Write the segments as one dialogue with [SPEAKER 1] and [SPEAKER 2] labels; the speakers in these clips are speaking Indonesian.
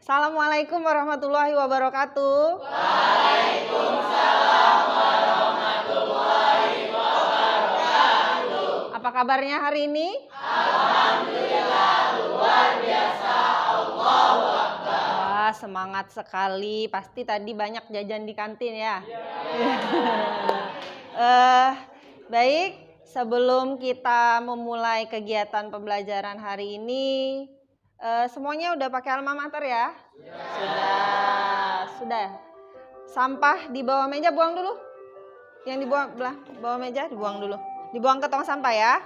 [SPEAKER 1] Assalamualaikum warahmatullahi wabarakatuh.
[SPEAKER 2] Waalaikumsalam warahmatullahi wabarakatuh.
[SPEAKER 1] Apa kabarnya hari ini?
[SPEAKER 2] Alhamdulillah, luar biasa. Allahu Akbar.
[SPEAKER 1] Wah, semangat sekali. Pasti tadi banyak jajan di kantin ya? Baik, sebelum kita memulai kegiatan pembelajaran hari ini, semuanya udah pakai alma mater ya? Sudah. Sampah di bawah meja buang dulu. Yang dibuang bawah meja dibuang dulu. Dibuang ke tong sampah ya.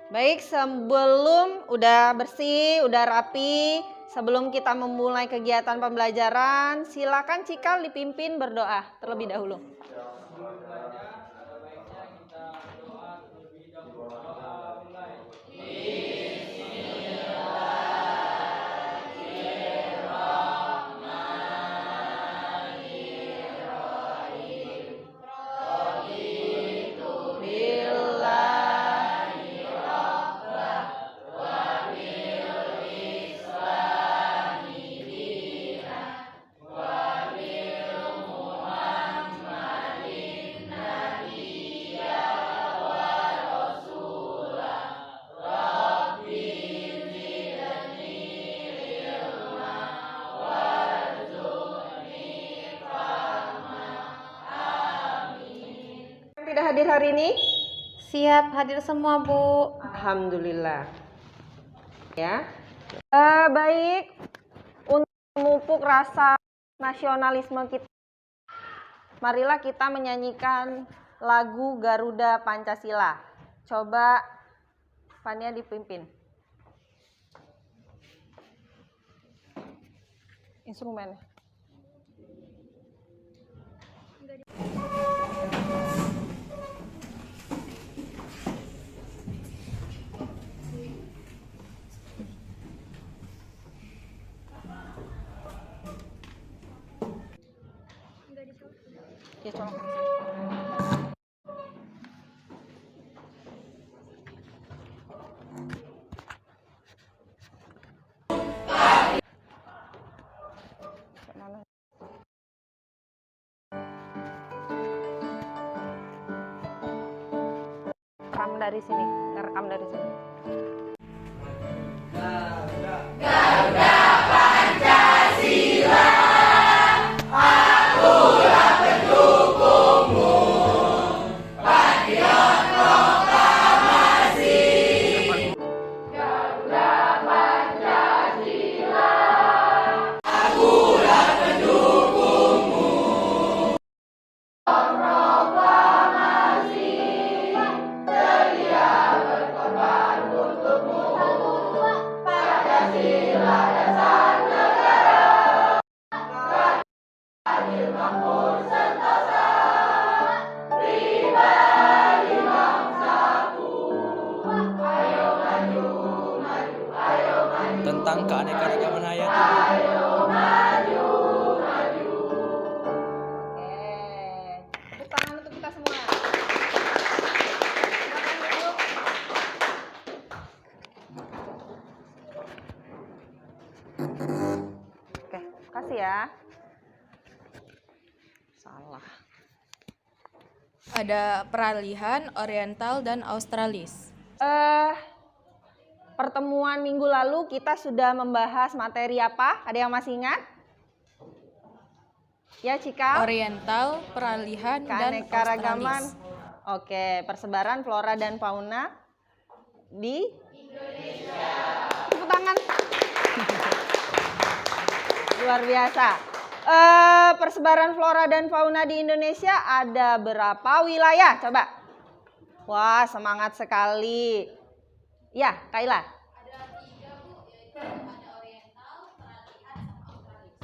[SPEAKER 1] Baik, sebelum udah bersih, udah rapi, sebelum kita memulai kegiatan pembelajaran, silakan Cikal dipimpin berdoa terlebih dahulu. Tidak hadir hari ini?
[SPEAKER 3] Siap hadir semua, Bu.
[SPEAKER 1] Alhamdulillah. Ya. Baik, untuk memupuk rasa nasionalisme kita, marilah kita menyanyikan lagu Garuda Pancasila. Coba Fania dipimpin. Instrumennya. Ya, colok. Rekam dari sini, ngerekam dari sini.
[SPEAKER 2] Garuda Pancasila, akulah pendukungmu. Patriot proklamasi. Garuda Pancasila, akulah pendukungmu. Proklamasi, sedia berkorban untukmu. Pancasila dasar negara, adil makmur sentosa, pribadi bangsaku. Ayo maju, maju, ayo maju.
[SPEAKER 4] Tentang keanekaragaman hayati.
[SPEAKER 2] Ayo maju, maju.
[SPEAKER 1] Oke, tepuk tangan untuk kita semua. Silakan duduk. Oke, kasih ya. Salah.
[SPEAKER 3] Ada peralihan Oriental dan Australis.
[SPEAKER 1] Pertemuan minggu lalu kita sudah membahas materi apa? Ada yang masih ingat? Ya, Cika.
[SPEAKER 3] Oriental, peralihan, dan
[SPEAKER 1] Keanekaragaman.
[SPEAKER 3] Australis.
[SPEAKER 1] Oke, persebaran flora dan fauna di Indonesia. Tepuk tangan. Luar biasa. Persebaran flora dan fauna di Indonesia ada berapa wilayah? Coba. Wah, semangat sekali. Ya, Kaila.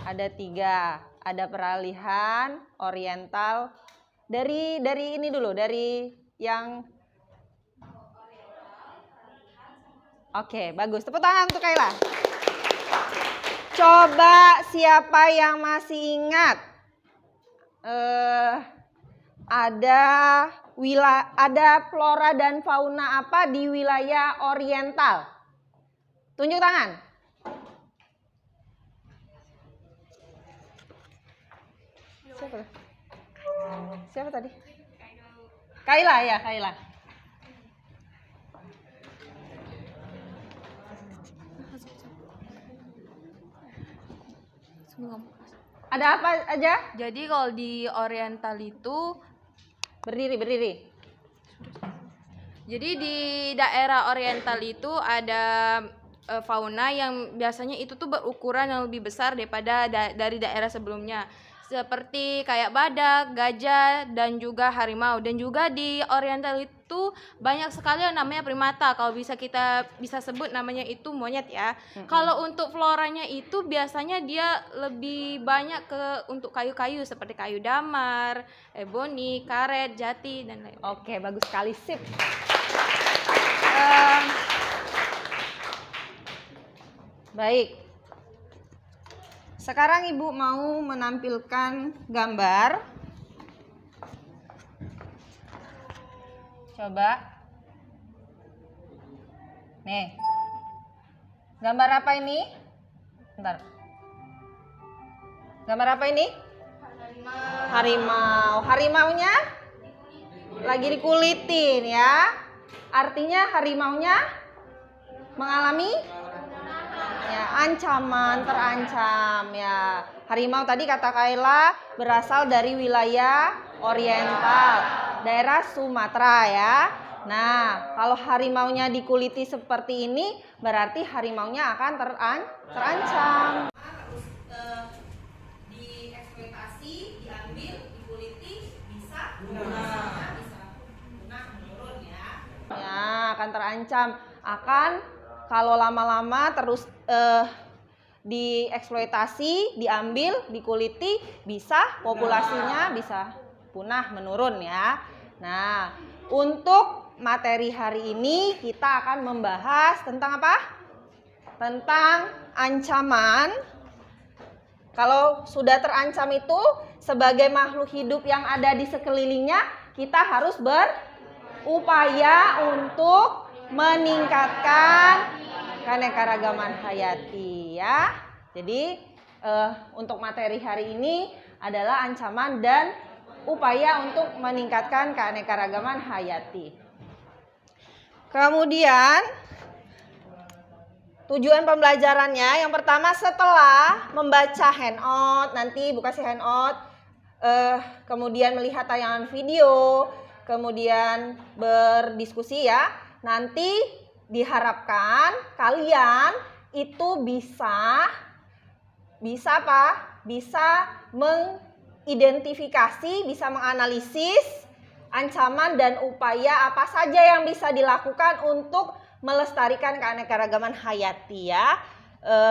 [SPEAKER 1] Ada tiga. Ada peralihan, oriental. Dari ini dulu, dari yang. Oke, bagus. Tepuk tangan untuk Kaila. Coba siapa yang masih ingat? Ada flora dan fauna apa di wilayah oriental? Tunjuk tangan. Siapa tadi? Kaila ya, Kaila. Ada apa aja?
[SPEAKER 3] Jadi kalau di Oriental itu,
[SPEAKER 1] Berdiri.
[SPEAKER 3] jadi di daerah Oriental itu ada fauna yang biasanya itu tuh berukuran yang lebih besar daripada dari daerah sebelumnya. Seperti kayak badak, gajah, dan juga harimau. Dan juga di Oriental itu banyak sekali yang namanya primata. Kalau kita bisa sebut namanya itu monyet ya. Kalau untuk floranya itu biasanya dia lebih banyak untuk kayu-kayu seperti kayu damar, eboni, karet, jati, dan lain-lain.
[SPEAKER 1] Oke, bagus sekali, sip. Baik. Sekarang Ibu mau menampilkan gambar. Coba. Nih. Gambar apa ini? Bentar. Gambar apa ini? Harimau. Harimaunya lagi dikulitin ya. Artinya harimaunya mengalami ya, ancaman, terancam ya. Harimau tadi kata Kaila berasal dari wilayah oriental, daerah Sumatera ya. Nah, kalau harimaunya dikuliti seperti ini berarti harimaunya akan terancam. Terus dieksploitasi, diambil, dikuliti bisa punah menurun ya. Ya, akan terancam, kalau lama-lama terus dieksploitasi, diambil, dikuliti, bisa populasinya bisa punah menurun ya. Nah, untuk materi hari ini kita akan membahas tentang apa? Tentang ancaman. Kalau sudah terancam itu sebagai makhluk hidup yang ada di sekelilingnya, kita harus berupaya untuk meningkatkan keanekaragaman hayati ya. Jadi untuk materi hari ini adalah ancaman dan upaya untuk meningkatkan keanekaragaman hayati. Kemudian tujuan pembelajarannya yang pertama setelah membaca handout, nanti buka si handout, kemudian melihat tayangan video, kemudian berdiskusi ya. Nanti diharapkan kalian itu bisa apa? Bisa mengidentifikasi, bisa menganalisis ancaman dan upaya apa saja yang bisa dilakukan untuk melestarikan keanekaragaman hayati ya.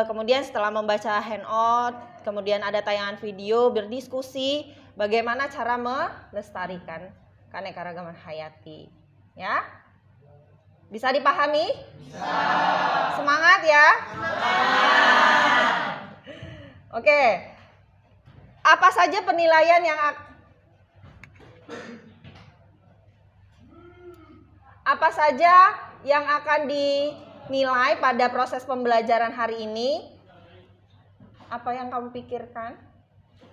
[SPEAKER 1] Kemudian setelah membaca handout, kemudian ada tayangan video, berdiskusi bagaimana cara melestarikan keanekaragaman hayati ya. Bisa dipahami? Bisa. Semangat ya. Semangat. Oke. Apa saja penilaian yang akan dinilai pada proses pembelajaran hari ini? Apa yang kamu pikirkan?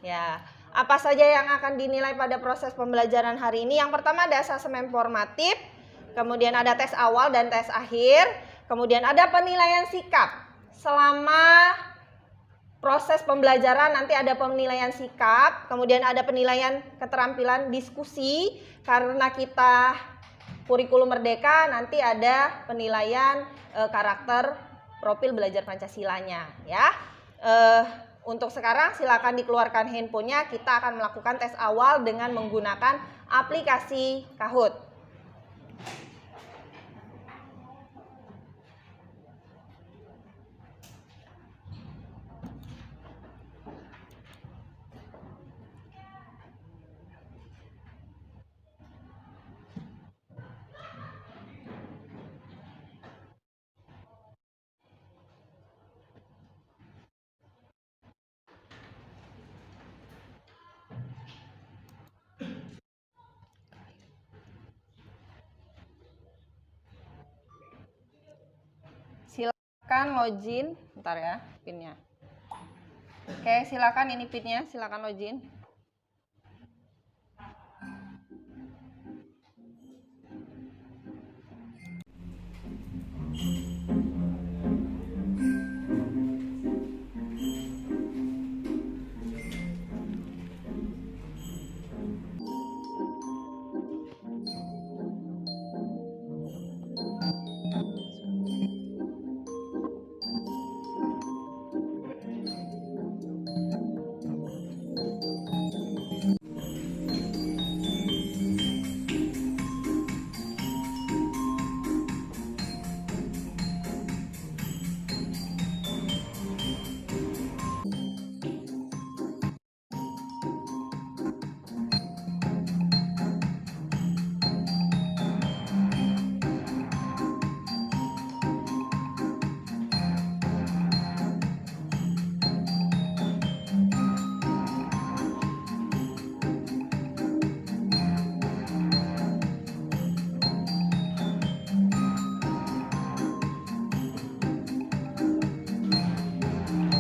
[SPEAKER 1] Ya, apa saja yang akan dinilai pada proses pembelajaran hari ini? Yang pertama ada asesmen formatif, kemudian ada tes awal dan tes akhir, kemudian ada penilaian sikap. Selama proses pembelajaran nanti ada penilaian sikap, kemudian ada penilaian keterampilan diskusi. Karena kita kurikulum merdeka, nanti ada penilaian karakter profil belajar Pancasilanya ya. Untuk sekarang silakan dikeluarkan handphonenya, kita akan melakukan tes awal dengan menggunakan aplikasi Kahoot. Silakan login, bentar ya pinnya. Oke, silakan ini pinnya, silakan login.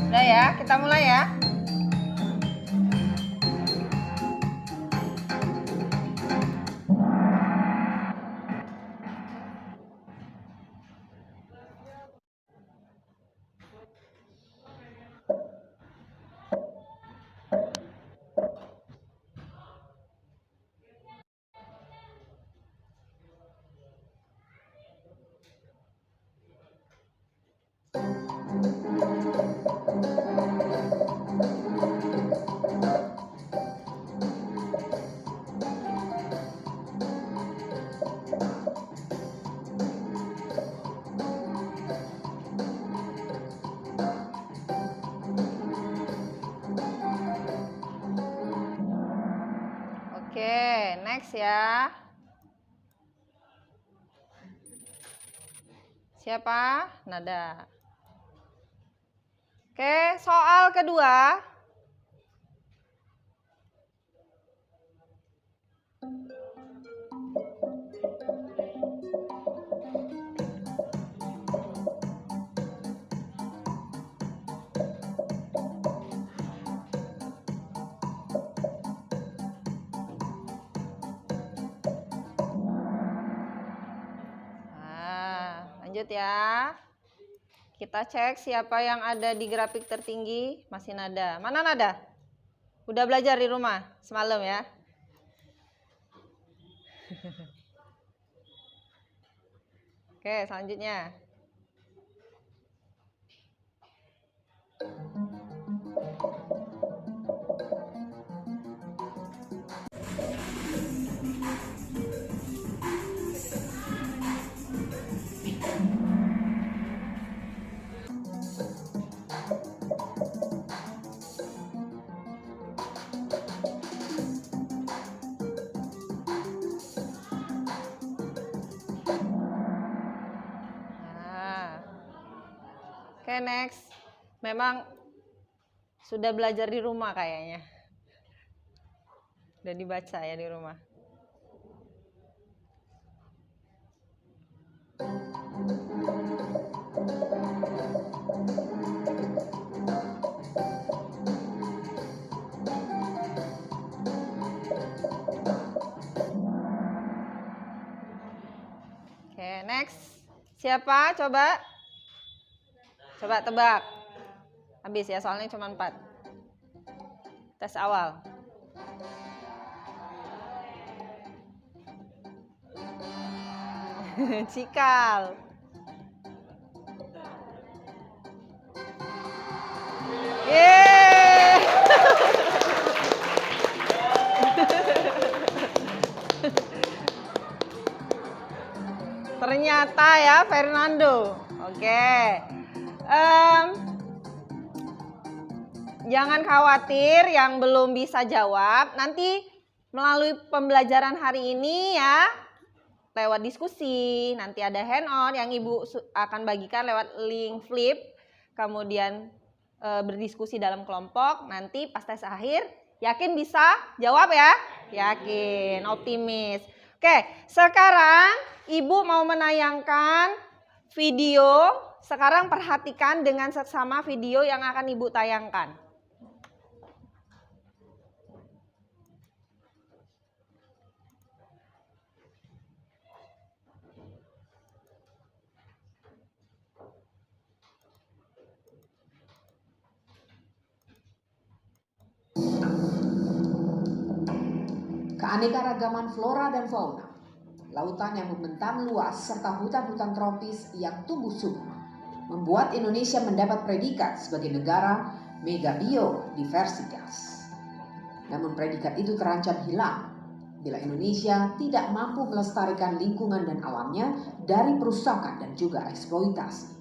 [SPEAKER 1] Udah ya, kita mulai ya. Oke, next ya. Siapa? Nada. Oke, soal kedua. Lanjut ya. Kita cek siapa yang ada di grafik tertinggi. Masih Nada. Mana Nada? Udah belajar di rumah semalam ya? Oke, selanjutnya. Oke, next. Memang sudah belajar di rumah kayaknya. Udah dibaca ya di rumah. Oke, next. Siapa? Coba. Coba tebak. Habis ya, soalnya cuma 4. Tes awal. Cikal. Yeay. Ternyata ya Fernando. Oke. Jangan khawatir yang belum bisa jawab. Nanti melalui pembelajaran hari ini ya, lewat diskusi, nanti ada handout yang Ibu akan bagikan lewat link Flip. Kemudian berdiskusi dalam kelompok. Nanti pas tes akhir, yakin bisa jawab ya? Yakin, optimis. Oke, sekarang Ibu mau menayangkan video sekarang perhatikan dengan seksama video yang akan Ibu tayangkan.
[SPEAKER 5] Keanekaragaman flora dan fauna, lautan yang membentang luas, serta hutan-hutan tropis yang tumbuh subur, membuat Indonesia mendapat predikat sebagai negara mega biodiversitas. Namun predikat itu terancam hilang bila Indonesia tidak mampu melestarikan lingkungan dan alamnya dari perusakan dan juga eksploitasi.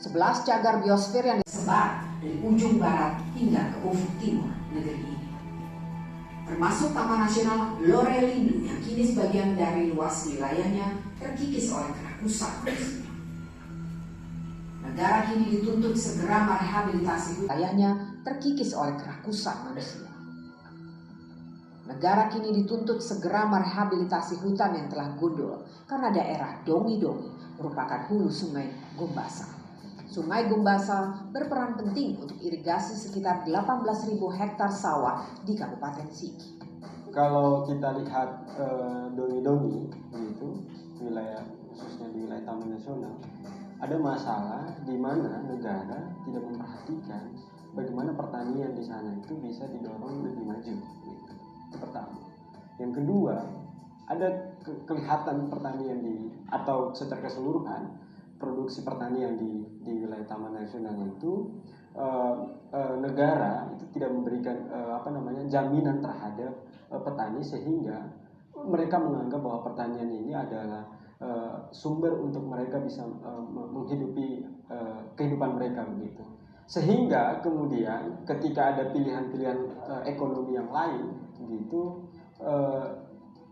[SPEAKER 5] 11 cagar biosfer yang disebar dari ujung barat hingga ke ufuk timur negeri ini, termasuk Taman Nasional Lorelindo yang kini sebagian dari luas wilayahnya terkikis oleh kerakusan manusia. Negara kini dituntut segera merehabilitasi wilayahnya terkikis oleh kerakusan manusia. Negara kini dituntut segera merehabilitasi hutan yang telah gundul karena daerah Dongi-Dongi merupakan hulu Sungai Gumbasa. Sungai Gumbasa berperan penting untuk irigasi sekitar 18.000 hektar sawah di Kabupaten Sigi.
[SPEAKER 6] Kalau kita lihat Dongi-Dongi, gitu, wilayah khususnya di wilayah Taman Nasional, ada masalah di mana negara tidak memperhatikan bagaimana pertanian di sana itu bisa didorong lebih maju. Gitu. Itu pertama. Yang kedua, ada kelihatan pertanian atau secara keseluruhan produksi pertanian di wilayah Taman Nasional itu negara itu tidak memberikan jaminan terhadap petani, sehingga mereka menganggap bahwa pertanian ini adalah sumber untuk mereka bisa menghidupi kehidupan mereka begitu. Sehingga kemudian ketika ada pilihan-pilihan ekonomi yang lain gitu,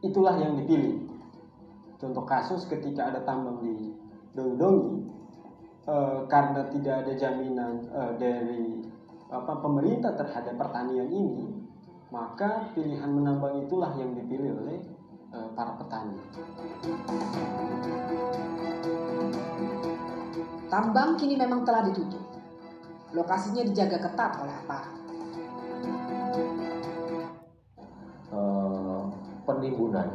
[SPEAKER 6] itulah yang dipilih. Contoh kasus ketika ada tambang di Dongi-Dongi, karena tidak ada jaminan dari pemerintah terhadap pertanian ini, maka pilihan menambang itulah yang dipilih oleh para petani.
[SPEAKER 5] Tambang kini memang telah ditutup. Lokasinya dijaga ketat oleh aparat.
[SPEAKER 7] Penimbunan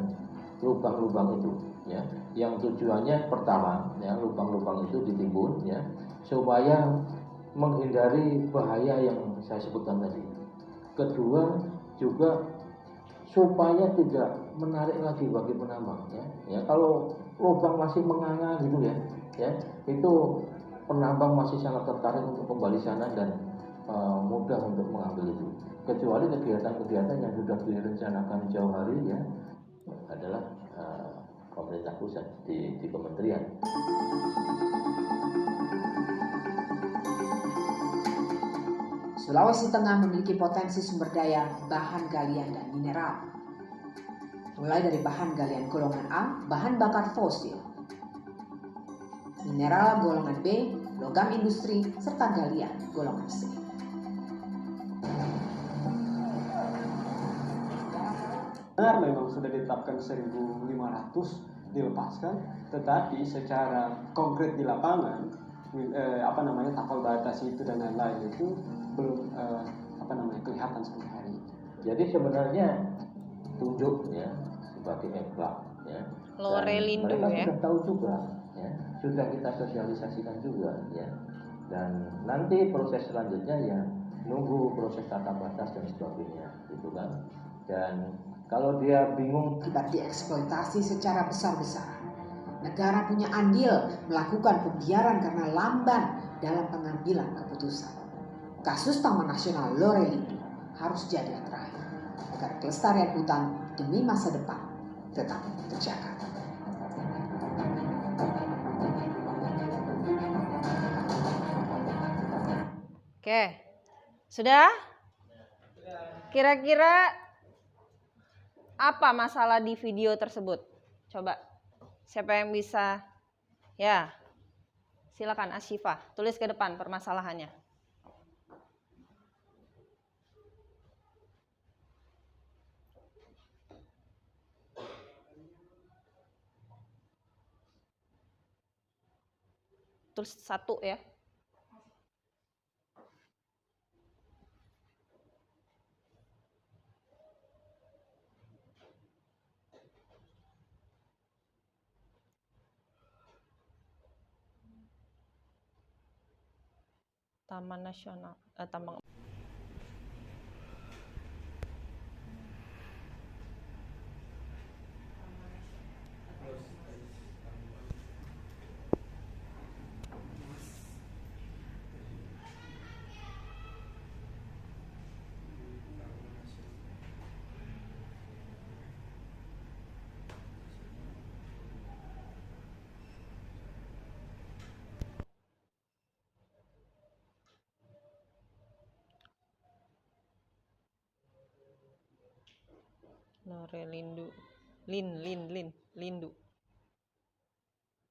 [SPEAKER 7] lubang-lubang itu, ya, yang tujuannya pertama, ya, lubang-lubang itu ditimbun, ya, supaya menghindari bahaya yang saya sebutkan tadi. Kedua juga supaya tidak menarik lagi bagi penambang, ya. Ya, kalau lubang masih menganga gitu, ya, itu penambang masih sangat tertarik untuk kembali sana dan mudah untuk mengambil itu. Kecuali kegiatan-kegiatan yang sudah direncanakan jauh hari, ya, adalah pemerintah pusat di kementerian.
[SPEAKER 5] Sulawesi Tengah memiliki potensi sumber daya bahan galian dan mineral, mulai dari bahan galian golongan A, bahan bakar fosil, mineral golongan B, logam industri, serta galian golongan C.
[SPEAKER 6] Benar, memang sudah ditetapkan 1.500 dilepaskan, tetapi secara konkret di lapangan tapal batas itu dan lain-lain itu belum kelihatan sampai hari ini.
[SPEAKER 7] Jadi sebenarnya tunjuk, ya, sebagai enklave, ya.
[SPEAKER 1] Lorelindo,
[SPEAKER 7] mereka
[SPEAKER 1] ya.
[SPEAKER 7] sudah tahu juga, ya, sudah kita sosialisasikan juga, ya. Dan nanti proses selanjutnya ya nunggu proses tata batas dan sebagainya, gitu kan. Dan kalau dia bingung
[SPEAKER 5] akibat dieksploitasi secara besar-besaran, negara punya andil melakukan pembiaran karena lamban dalam pengambilan keputusan. Kasus Taman Nasional Lorelindo harus jadi yang terakhir agar kelestarian hutan demi masa depan tetap terjaga.
[SPEAKER 1] Oke, sudah? Kira-kira apa masalah di video tersebut? Coba, siapa yang bisa? Ya, silakan Asyifa, tulis ke depan permasalahannya. tulis 1 ya. Taman Nasional, Taman Lindu. Lindu.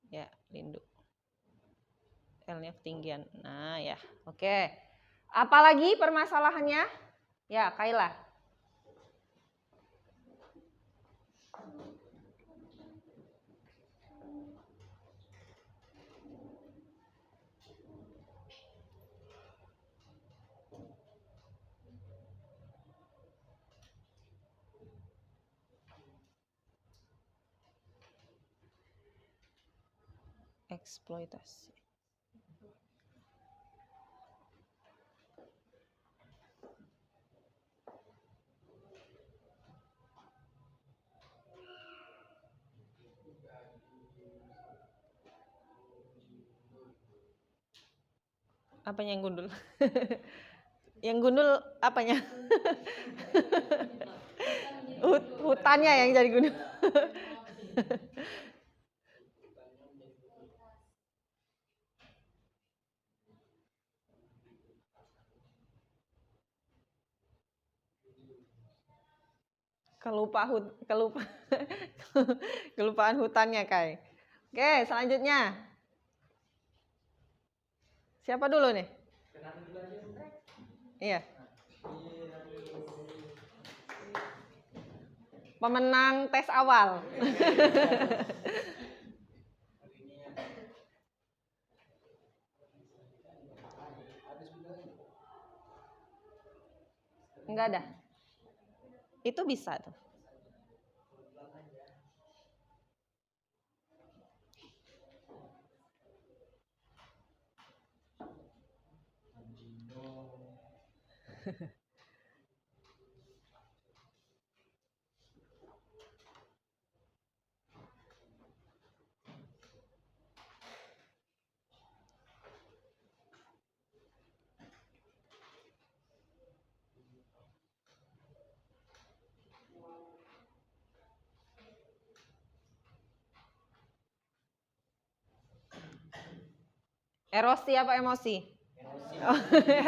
[SPEAKER 1] Ya, Lindu. L-nya ketinggian. Nah, ya. Oke. Apalagi permasalahannya? Ya, Kaila. Eksploitasi. Apanya yang gundul? Yang gundul apanya? Hutannya yang jadi gundul. Kelupaan hutannya, Kai. Oke, selanjutnya. Siapa dulu nih? Iya. Pemenang tes awal. Enggak ada. Itu bisa tuh. Erosi apa emosi? Erosi. Oh,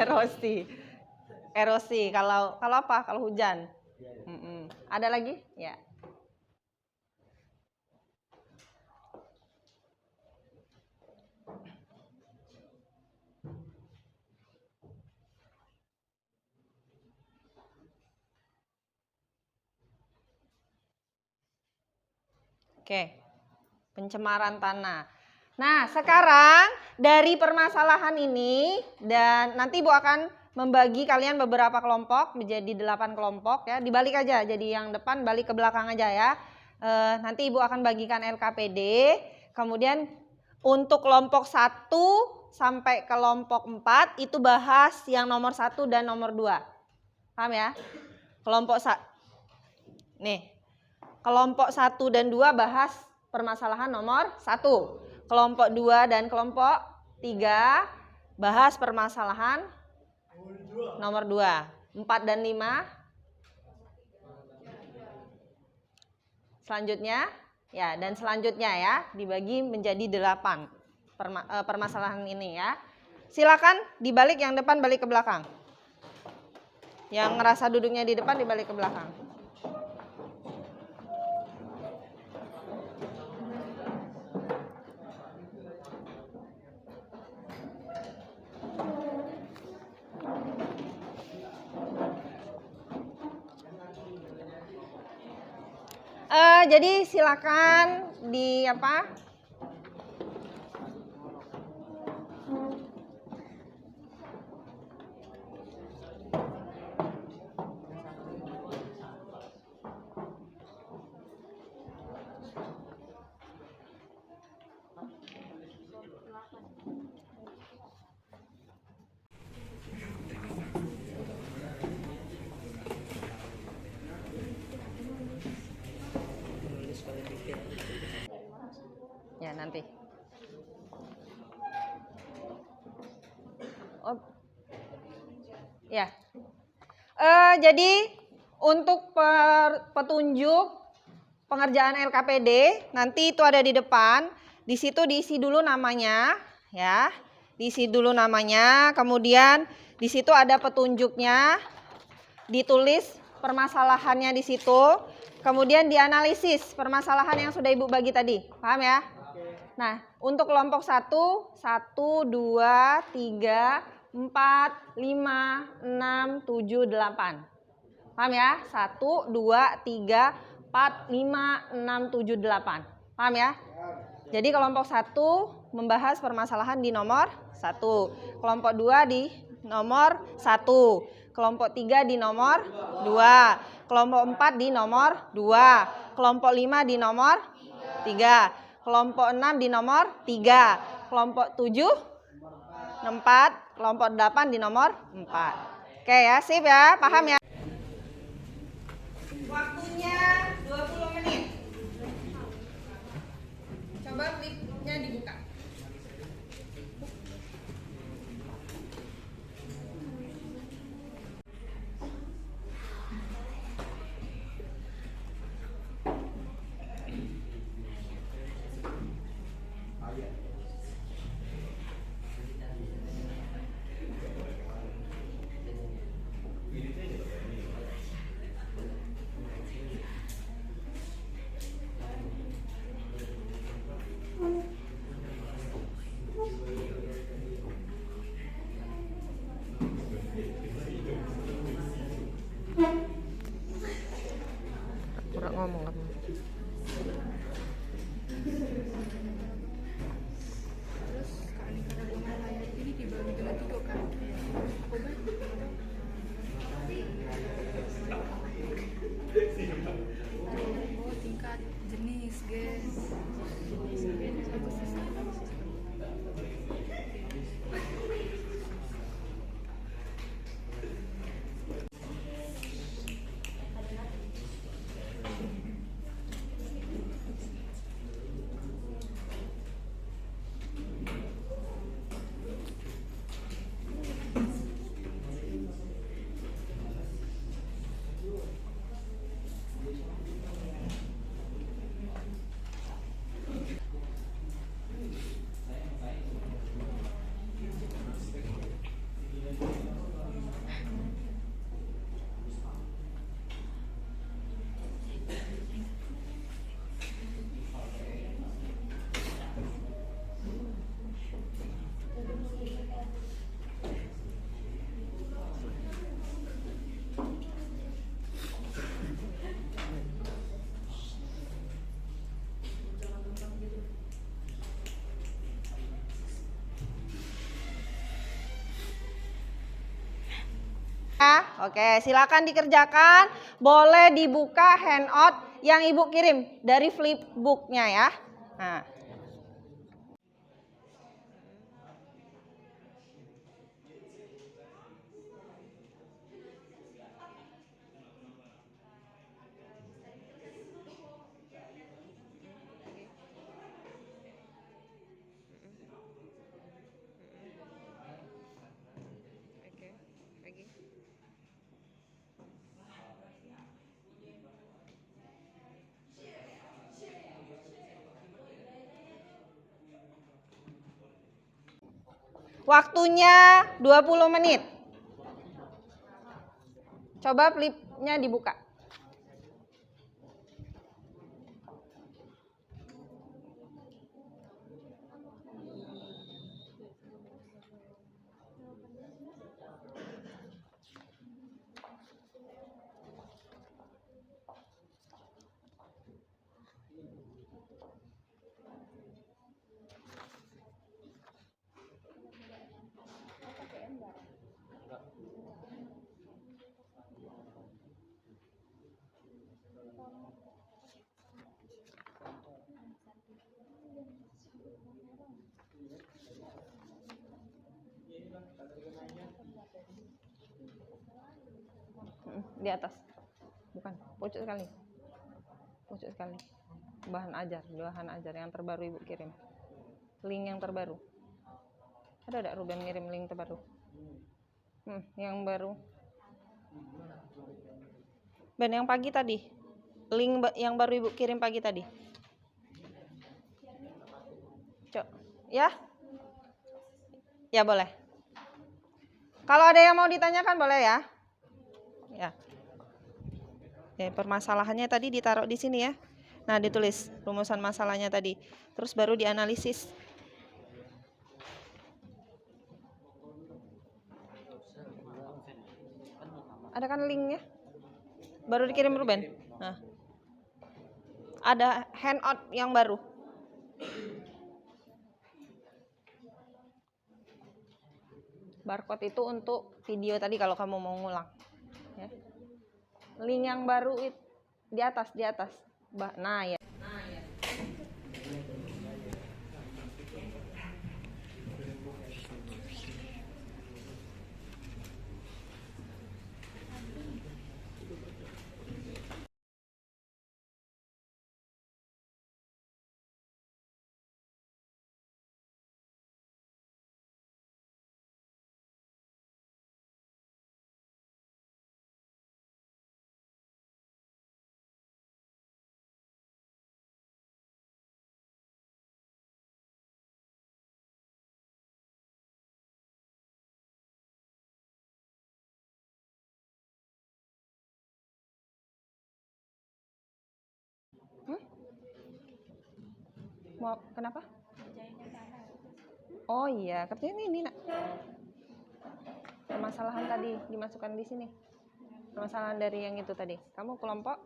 [SPEAKER 1] erosi. Erosi. Kalau apa? Kalau hujan. Ada lagi? Ya. Oke. Pencemaran tanah. Nah, sekarang dari permasalahan ini, dan nanti Ibu akan membagi kalian beberapa kelompok menjadi 8 kelompok ya. Dibalik aja, jadi yang depan balik ke belakang aja ya. Nanti Ibu akan bagikan LKPD. Kemudian untuk kelompok 1 sampai kelompok 4 itu bahas yang nomor 1 dan nomor 2. Paham ya? Kelompok kelompok 1 dan 2 bahas permasalahan nomor 1. Kelompok 2 dan kelompok 3 bahas permasalahan nomor 2. 4 dan 5 selanjutnya ya, dan selanjutnya ya dibagi menjadi 8 permasalahan ini ya. Silakan dibalik, yang depan balik ke belakang. Yang ngerasa duduknya di depan dibalik ke belakang. Jadi silakan Ya. Jadi untuk petunjuk pengerjaan LKPD nanti itu ada di depan. Di situ diisi dulu namanya, ya. Diisi dulu namanya, kemudian di situ ada petunjuknya, ditulis permasalahannya di situ, kemudian dianalisis permasalahan yang sudah Ibu bagi tadi. Paham ya? Nah, untuk kelompok 1, 1, 2, 3, 4, 5, 6, 7, 8. Paham ya? 1, 2, 3, 4, 5, 6, 7, 8. Paham ya? Jadi kelompok 1 membahas permasalahan di nomor 1. Kelompok 2 di nomor 1. Kelompok 3 di nomor 2. Kelompok 4 di nomor 2. Kelompok 5 di nomor 3. Kelompok 6 di nomor 3. Kelompok 7 4. Kelompok 8 di nomor 4. Oke ya, sip ya, paham ya? Waktunya 20 menit. Coba flipnya dibuka. Kurang ngomong apa?
[SPEAKER 3] Tingkat jenis, guys.
[SPEAKER 1] Oke, silakan dikerjakan. Boleh dibuka handout yang Ibu kirim dari flipbooknya ya. Nah. Waktunya 20 menit. Coba flipnya dibuka. Di atas, bukan, pucuk sekali, bahan ajar yang terbaru Ibu kirim, link yang terbaru. Ada enggak Ruben ngirim link terbaru? Yang baru. Ben yang pagi tadi. Link yang baru Ibu kirim pagi tadi. Cok. Ya? Ya boleh. Kalau ada yang mau ditanyakan boleh ya. Ya. Permasalahannya tadi ditaruh di sini ya. Nah, ditulis rumusan masalahnya tadi. Terus baru dianalisis. Ada kan linknya? Baru dikirim Ruben. Nah. Ada handout yang baru. Barcode itu untuk video tadi kalau kamu mau ngulang. Ya. Link yang baru itu di atas. Nah ya. Mau kenapa? Oh iya, katanya ini nak. Permasalahan tadi dimasukkan di sini. Permasalahan dari yang itu tadi. Kamu kelompok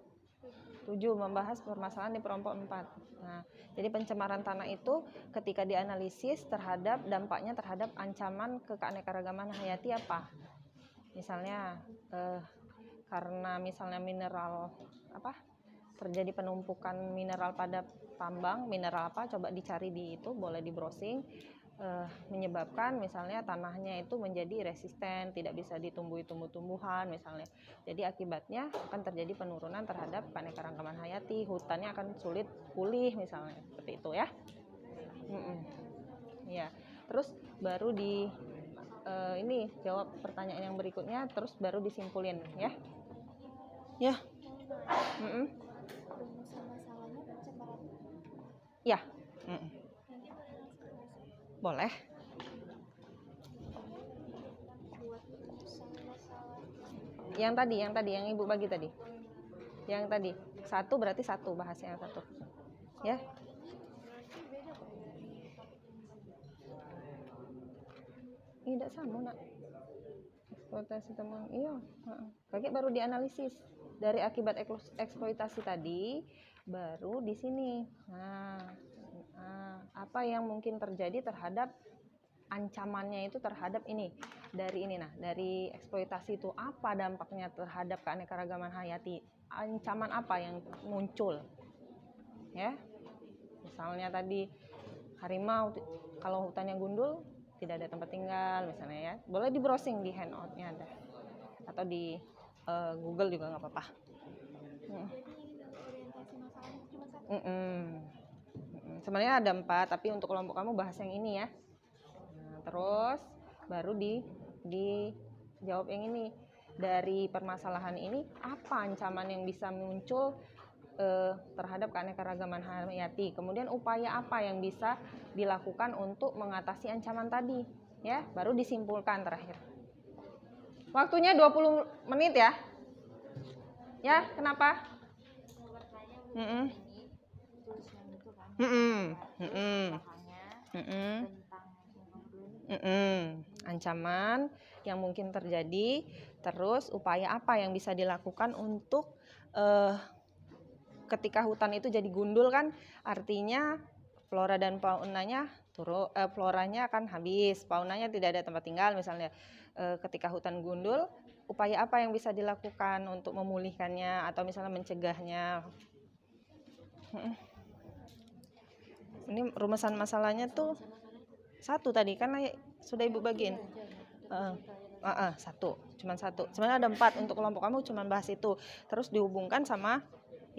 [SPEAKER 1] 7 membahas permasalahan di kelompok 4. Nah, jadi pencemaran tanah itu ketika dianalisis terhadap dampaknya terhadap ancaman keanekaragaman hayati apa? Misalnya karena misalnya mineral apa? Terjadi penumpukan mineral pada tambang, mineral apa? Coba dicari di itu, boleh di browsing. Menyebabkan misalnya tanahnya itu menjadi resisten, tidak bisa ditumbuhi tumbuh-tumbuhan misalnya. Jadi akibatnya akan terjadi penurunan terhadap keanekaragaman hayati, hutannya akan sulit pulih misalnya, seperti itu ya. Ya, terus baru di ini jawab pertanyaan yang berikutnya, terus baru disimpulin ya. Ya. Ya. Boleh. Yang tadi yang Ibu bagi tadi. Yang tadi. 1 berarti 1 bahasnya 1. Ya. Tidak sama, Nak. Eksploitasi temuan. Iya, Kakek baru dianalisis. Dari akibat eksploitasi tadi baru di sini. Apa yang mungkin terjadi terhadap ancamannya itu terhadap ini dari ini dari eksploitasi itu apa dampaknya terhadap keanekaragaman hayati, ancaman apa yang muncul ya, misalnya tadi harimau, kalau hutannya gundul tidak ada tempat tinggal misalnya ya, boleh di browsing di handoutnya ada atau di Google juga nggak apa-apa. Sebenarnya ada 4, tapi untuk kelompok kamu bahas yang ini ya. Terus baru dijawab yang ini. Dari permasalahan ini apa ancaman yang bisa muncul terhadap keanekaragaman hayati. Kemudian upaya apa yang bisa dilakukan untuk mengatasi ancaman tadi, ya. Baru disimpulkan terakhir. Waktunya 20 menit ya. Ya, kenapa? Ancaman yang mungkin terjadi, terus upaya apa yang bisa dilakukan untuk ketika hutan itu jadi gundul kan, artinya flora dan faunanya floranya akan habis, faunanya tidak ada tempat tinggal misalnya. Ketika hutan gundul, upaya apa yang bisa dilakukan untuk memulihkannya atau misalnya mencegahnya. Ini rumusan masalahnya tuh 1 tadi kan sudah Ibu bagiin. 1, cuman 1. Sebenarnya ada 4, untuk kelompok kamu cuman bahas itu. Terus dihubungkan sama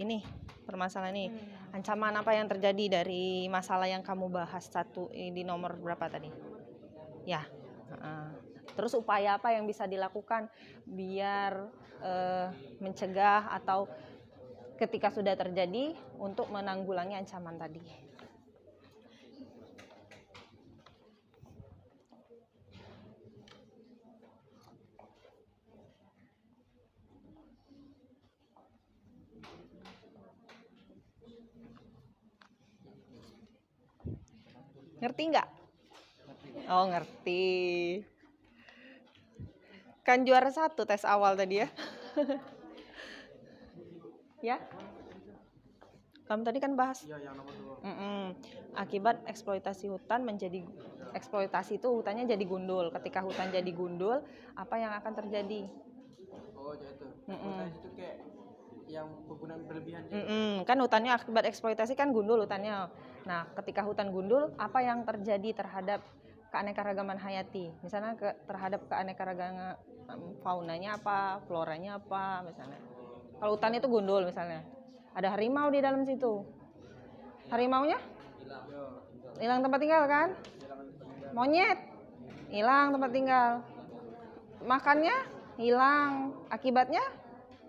[SPEAKER 1] ini permasalahan ini. Ancaman apa yang terjadi dari masalah yang kamu bahas 1 di nomor berapa tadi? Ya. Terus upaya apa yang bisa dilakukan biar mencegah atau ketika sudah terjadi untuk menanggulangi ancaman tadi? Ngerti nggak? Oh, ngerti. Kan juara 1 tes awal tadi ya. Ya? Kamu tadi kan bahas.
[SPEAKER 4] Iya, yang nomor 2.
[SPEAKER 1] Akibat eksploitasi hutan menjadi eksploitasi itu hutannya jadi gundul. Ketika hutan jadi gundul, apa yang akan terjadi?
[SPEAKER 4] Oh, itu. Itu kayak yang penggunaan berlebihan.
[SPEAKER 1] Kan hutannya akibat eksploitasi kan gundul hutannya. Nah, ketika hutan gundul, apa yang terjadi terhadap keanekaragaman hayati? Misalnya terhadap keanekaragaman faunanya apa, floranya apa, misalnya. Kalau hutan itu gundul misalnya, ada harimau di dalam situ. Harimaunya hilang tempat tinggal kan? Monyet hilang tempat tinggal. Makannya hilang. Akibatnya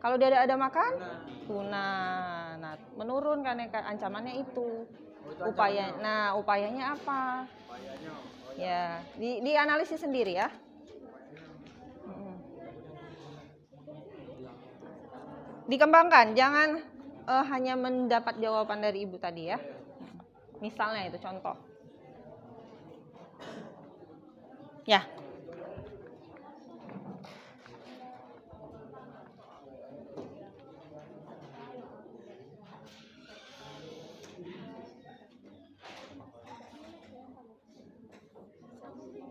[SPEAKER 1] kalau dia ada makan punah. Nah, menurun kan ancamannya itu. Upayanya apa? Ya, dianalisis sendiri ya. Dikembangkan, jangan hanya mendapat jawaban dari ibu tadi ya. Misalnya itu contoh. Ya.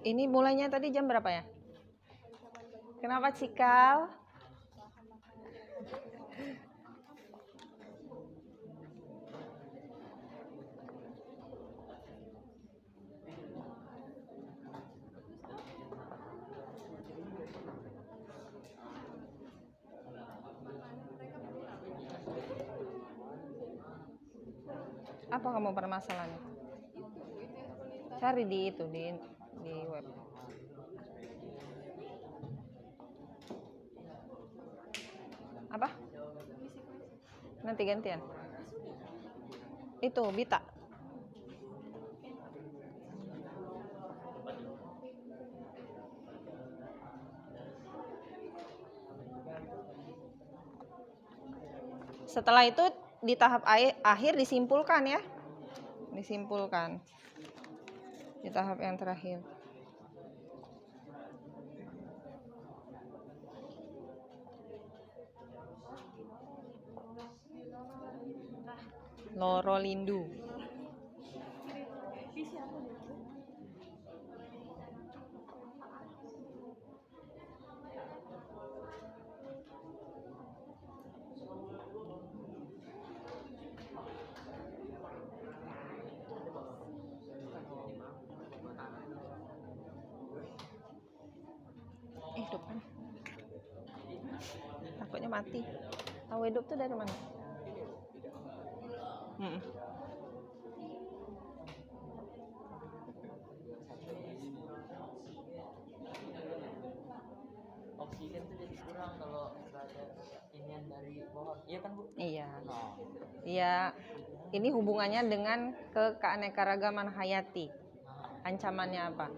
[SPEAKER 1] Ini mulainya tadi jam berapa ya? Kenapa Cikal? Apa kamu permasalahannya? Cari di web. Apa? Nanti gantian. Itu Bita. Setelah itu di tahap akhir disimpulkan ya. Disimpulkan. Di tahap yang terakhir. Lorolindu. Depan. Takutnya mati. Tahu hidup tuh dari mana?
[SPEAKER 8] Oksigen tuh jadi kurang kalau nggak ada inian dari pohon, iya kan Bu?
[SPEAKER 1] Iya. Iya. Ini hubungannya dengan keanekaragaman hayati. Ancamannya apa?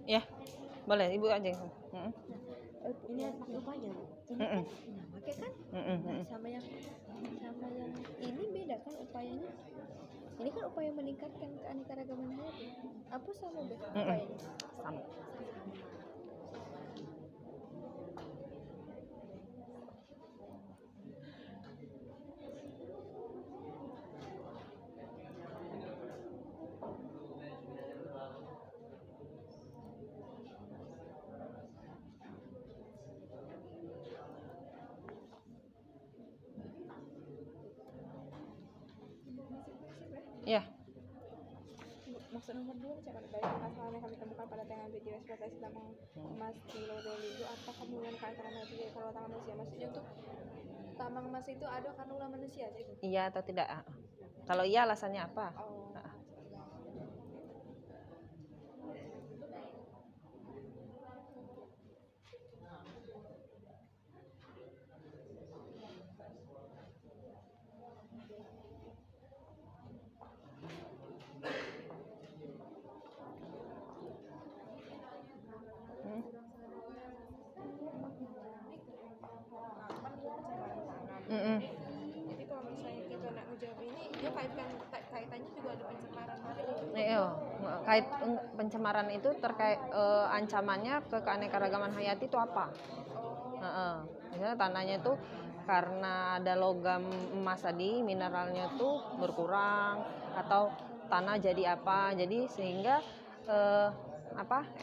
[SPEAKER 1] Ya, boleh ibu aja.
[SPEAKER 9] Ini pakai upaya, Bu. Ini kan, nah, pakai kan? Nah, sama yang ini beda kan upayanya. Ini kan upaya meningkatkan keanekaragaman hayati. Apa sama upayanya?
[SPEAKER 1] Sama. Ya.
[SPEAKER 10] Maksud nomor 2 dari permasalahan yang kami temukan pada tayangan video eksploitasi tambang emas di Lodoligo, apa kemungkinan karena itu kalau tangan manusia? Maksudnya untuk tambang emas itu ada karena ulah manusia gitu?
[SPEAKER 1] Iya atau tidak? Kalau iya alasannya apa?
[SPEAKER 10] Jadi kalau misalnya kita nak menjawab ini, dia kaitannya juga ada pencemaran hari.
[SPEAKER 1] Kait pencemaran itu terkait ancamannya ke keanekaragaman hayati itu apa? Misalnya tanahnya itu karena ada logam emas tadi, mineralnya itu berkurang atau tanah jadi apa? Jadi sehingga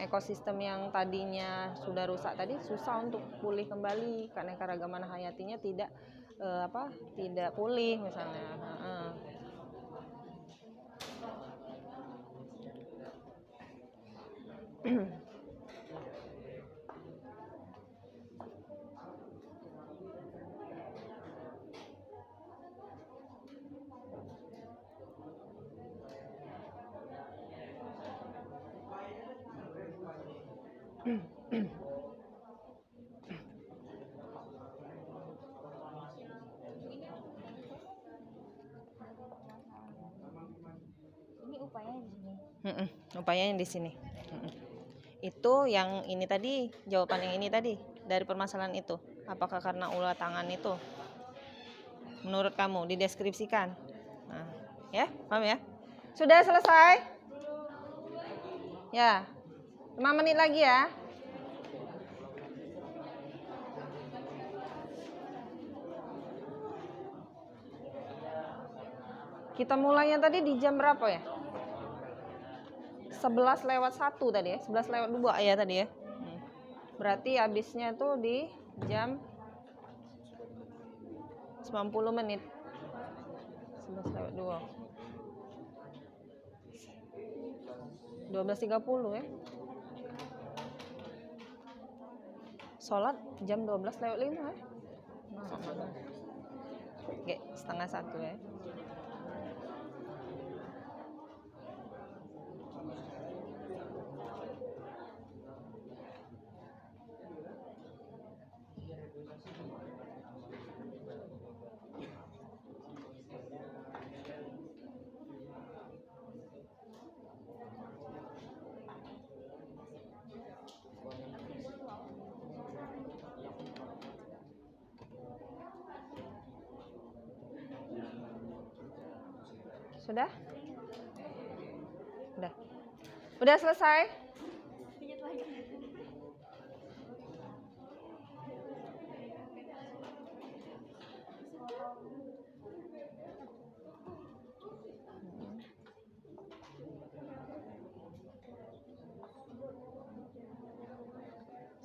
[SPEAKER 1] ekosistem yang tadinya sudah rusak tadi susah untuk pulih kembali, keanekaragaman hayatinya tidak pulih misalnya.
[SPEAKER 9] Ini upayanya di sini.
[SPEAKER 1] Upayanya di sini. Itu yang ini tadi, jawaban yang ini tadi dari permasalahan itu. Apakah karena ulah tangan itu? Menurut kamu dideskripsikan. Nah, ya, paham ya? Sudah selesai? Ya. 5 menit lagi ya. Kita mulainya tadi di jam berapa ya? 11:01 tadi ya, 11:02 ya tadi ya. Berarti habisnya tuh di jam 90 menit. 11:02. 12:30 ya. Sholat jam 12:05 ya. Oke, 12:30 ya. Sudah? Udah selesai?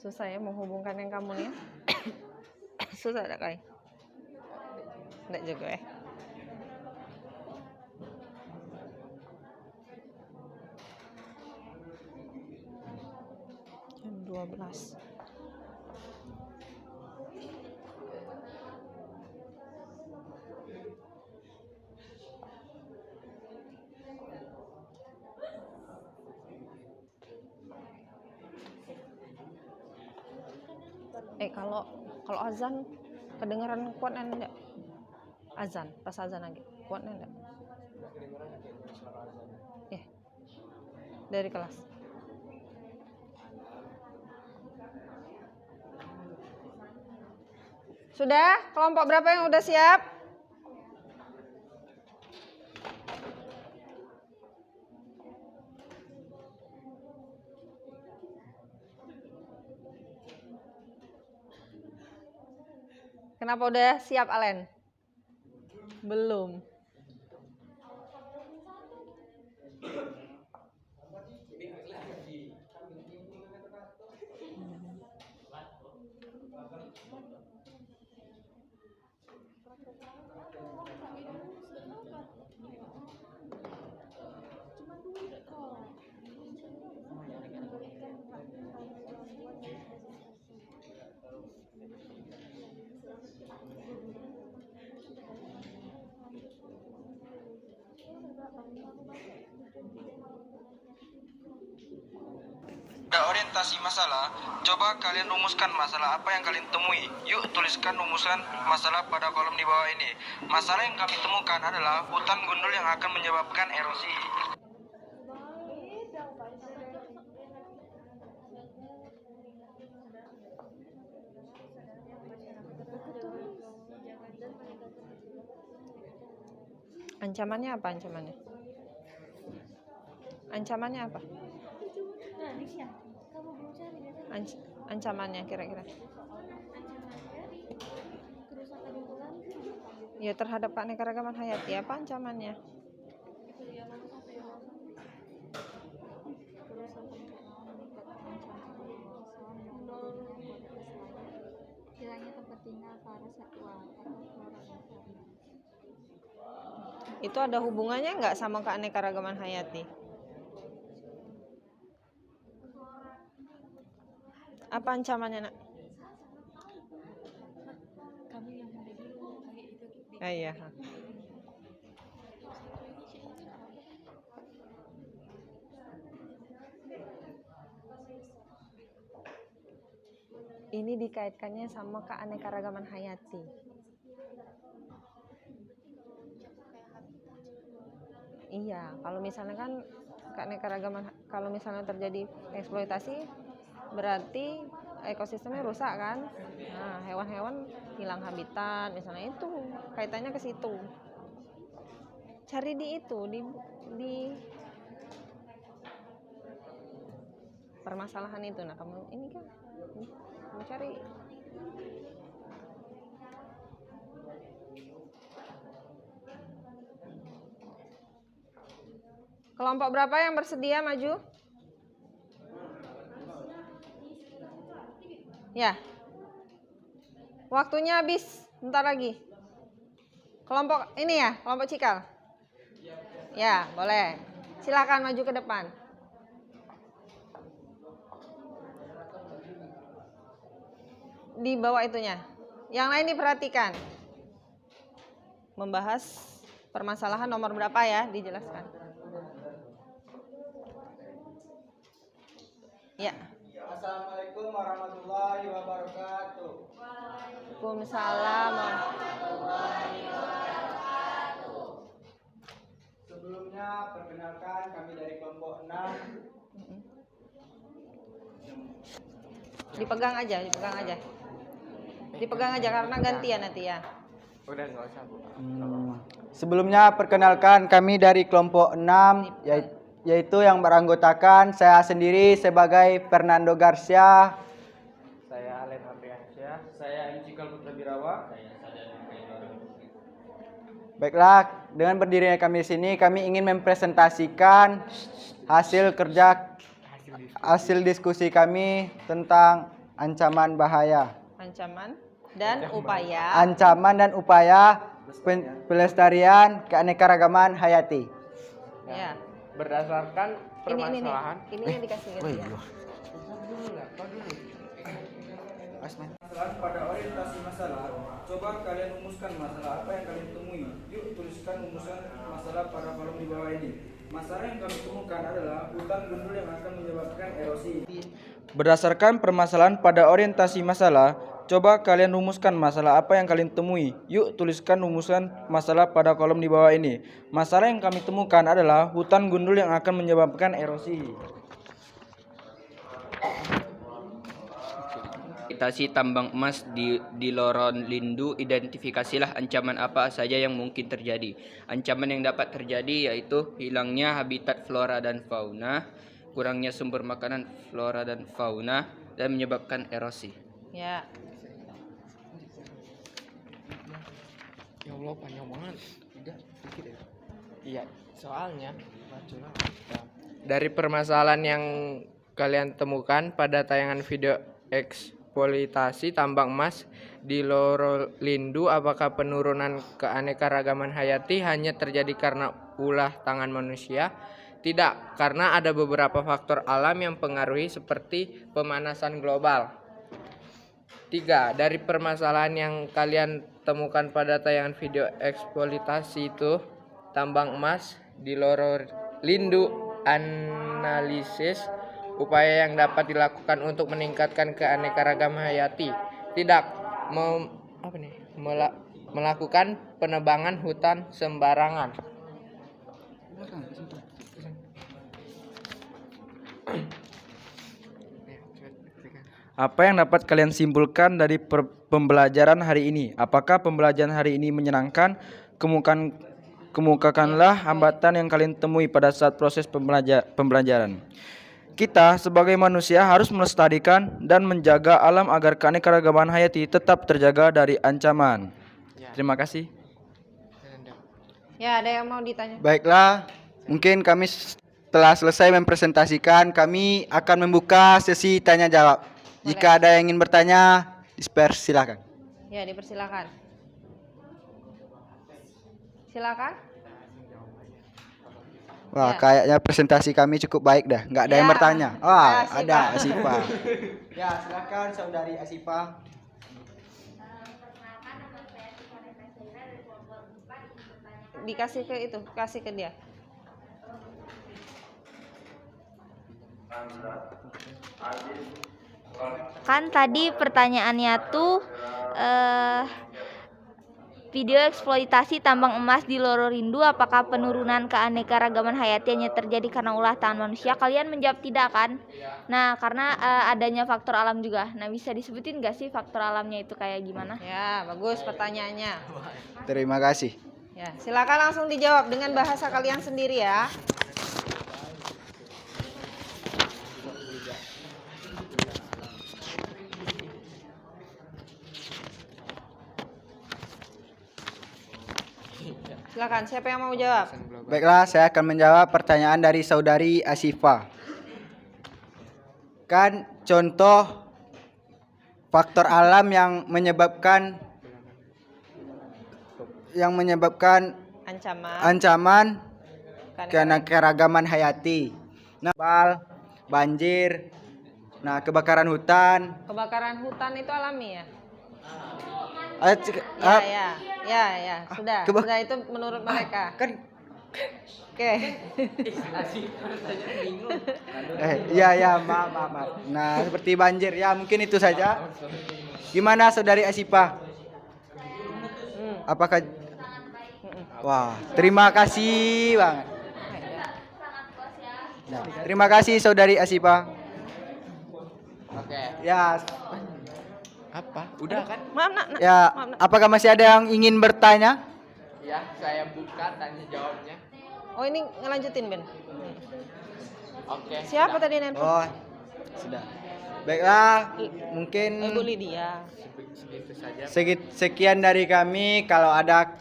[SPEAKER 1] Susah ya menghubungkan yang kamu nih. Susah tak Kai? Enggak juga ya. Jam 12. Kalau azan kedengaran kuat enggak? Azan, pas azan lagi. Kuat enggak? Dari kelas. Sudah? Kelompok berapa yang udah siap? Kenapa udah siap, Alen? Belum.
[SPEAKER 11] Orientasi masalah, coba kalian rumuskan masalah apa yang kalian temui. Yuk tuliskan rumusan masalah pada kolom di bawah ini. Masalah yang kami temukan adalah hutan gundul yang akan menyebabkan erosi.
[SPEAKER 1] Ancamannya apa ancamannya? Ancamannya apa? Ancamannya kira-kira? Ya terhadap keanekaragaman hayati, apa ancamannya?
[SPEAKER 9] Hilangnya tempat tinggal para satwa atau flora.
[SPEAKER 1] Itu ada hubungannya nggak sama keanekaragaman hayati? Apa ancamannya, Nak?
[SPEAKER 9] Kamu yang mulai dulu kayak itu.
[SPEAKER 1] Iya. Ini dikaitkannya sama keanekaragaman hayati. Iya, kalau misalnya kan keanekaragaman, kalau misalnya terjadi eksploitasi berarti ekosistemnya rusak kan. Nah, hewan-hewan hilang habitat misalnya, itu kaitannya ke situ. Cari di itu di permasalahan itu. Nah, kamu ini kan kamu cari. Kelompok berapa yang bersedia maju? Ya. Waktunya habis, bentar lagi. Kelompok ini ya, kelompok Cikal. Ya, boleh. Silakan maju ke depan. Di bawah itunya. Yang lain diperhatikan. Membahas permasalahan nomor berapa ya, dijelaskan. Ya.
[SPEAKER 4] Assalamualaikum warahmatullahi wabarakatuh.
[SPEAKER 1] Waalaikumsalam warahmatullahi wabarakatuh.
[SPEAKER 4] Sebelumnya perkenalkan kami dari kelompok 6.
[SPEAKER 1] Dipegang aja. Dipegang aja karena gantian nanti ya.
[SPEAKER 4] Udah nggak usah, Bu. Sebelumnya perkenalkan kami dari kelompok 6 yaitu yang beranggotakan saya sendiri sebagai Fernando Garcia, saya Alen Apriansyah, saya Cikal Putra Birawa. Baiklah, dengan berdirinya kami di sini, kami ingin mempresentasikan hasil diskusi kami tentang ancaman bahaya.
[SPEAKER 1] Ancaman dan upaya pelestarian keanekaragaman hayati. Ya.
[SPEAKER 4] Berdasarkan permasalahan
[SPEAKER 1] ini yang dikasih gantian.
[SPEAKER 11] Masalah pada orientasi masalah, coba kalian rumuskan masalah apa yang kalian temui. Yuk tuliskan rumusan masalah pada kolom di bawah ini. Masalah yang kami temukan adalah hutan gundul yang akan menyebabkan erosi. Berdasarkan permasalahan pada orientasi masalah, coba kalian rumuskan masalah apa yang kalian temui. Yuk tuliskan rumusan masalah pada kolom di bawah ini. Masalah yang kami temukan adalah hutan gundul yang akan menyebabkan erosi.
[SPEAKER 12] eksploitasi tambang emas di Lorolindu, identifikasilah ancaman apa saja yang mungkin terjadi. Ancaman yang dapat terjadi yaitu hilangnya habitat flora dan fauna, kurangnya sumber makanan flora dan fauna, dan menyebabkan erosi.
[SPEAKER 1] Ya.
[SPEAKER 13] Ya Allah, panjang banget. Tidak, dikit ya. Iya, soalnya dari permasalahan yang kalian temukan pada tayangan video eksploitasi tambang emas di Lorolindu, apakah penurunan keanekaragaman hayati hanya terjadi karena ulah tangan manusia? Tidak, karena ada beberapa faktor alam yang mempengaruhi seperti pemanasan global. 3. Dari permasalahan yang kalian temukan pada tayangan video eksploitasi itu tambang emas di Lorolindu, analisis upaya yang dapat dilakukan untuk meningkatkan keanekaragaman hayati. Tidak melakukan penebangan hutan sembarangan.
[SPEAKER 11] Apa yang dapat kalian simpulkan dari pembelajaran hari ini? Apakah pembelajaran hari ini menyenangkan? Kemukakanlah hambatan yang kalian temui pada saat proses pembelajaran. Kita sebagai manusia harus melestarikan dan menjaga alam agar keanekaragaman hayati tetap terjaga dari ancaman. Terima kasih.
[SPEAKER 1] Ya, ada yang mau ditanya?
[SPEAKER 4] Baiklah, mungkin kami telah selesai mempresentasikan. Kami akan membuka sesi tanya jawab.
[SPEAKER 1] Boleh.
[SPEAKER 4] Jika ada yang ingin bertanya, silakan.
[SPEAKER 1] Ya, dipersilakan. Silakan.
[SPEAKER 4] Wah,
[SPEAKER 1] Ya.
[SPEAKER 4] kayaknya presentasi kami cukup baik dah. Nggak ada yang
[SPEAKER 1] Ya.
[SPEAKER 4] bertanya. Wah,
[SPEAKER 1] Ya,
[SPEAKER 4] ada Asifa. Ya, silakan saudari Asifa.
[SPEAKER 1] Dikasih ke itu, kasih ke dia.
[SPEAKER 14] Kan tadi pertanyaannya tuh video eksploitasi tambang emas di Lorolindu, apakah penurunan keanekaragaman hayati hanya terjadi karena ulah tangan manusia? Kalian menjawab tidak kan? Nah, karena adanya faktor alam juga. Nah, bisa disebutin gak sih faktor alamnya itu kayak gimana?
[SPEAKER 1] Ya, bagus pertanyaannya.
[SPEAKER 4] Terima kasih.
[SPEAKER 1] Ya, silakan langsung dijawab dengan bahasa kalian sendiri ya. Silakan, siapa yang mau jawab?
[SPEAKER 4] Baiklah, saya akan menjawab pertanyaan dari saudari Asifa. Kan contoh faktor alam yang menyebabkan ancaman keanekaragaman hayati. Nah, banjir, kebakaran hutan.
[SPEAKER 1] Kebakaran hutan itu alami ya? Ya, sudah itu menurut mereka. Oke.
[SPEAKER 4] Maaf. Nah, seperti banjir, ya mungkin itu saja. Gimana saudari Asifa? Apakah? Wah, terima kasih banget. Nah, terima kasih saudari Asifa.
[SPEAKER 13] Oke.
[SPEAKER 4] Ya.
[SPEAKER 13] Apa? Udah kan?
[SPEAKER 1] Maaf, nak.
[SPEAKER 4] Ya,
[SPEAKER 1] Maaf, nak.
[SPEAKER 4] apakah masih ada yang ingin bertanya?
[SPEAKER 13] Ya, saya buka tanya jawabnya.
[SPEAKER 1] Oh, ini ngelanjutin, Ben.
[SPEAKER 13] Oke.
[SPEAKER 1] Siapa tadi nelpon?
[SPEAKER 4] Oh, sudah. Baiklah, mungkin
[SPEAKER 1] Ibu Lydia.
[SPEAKER 13] Segitu saja.
[SPEAKER 4] sekian dari kami. Kalau ada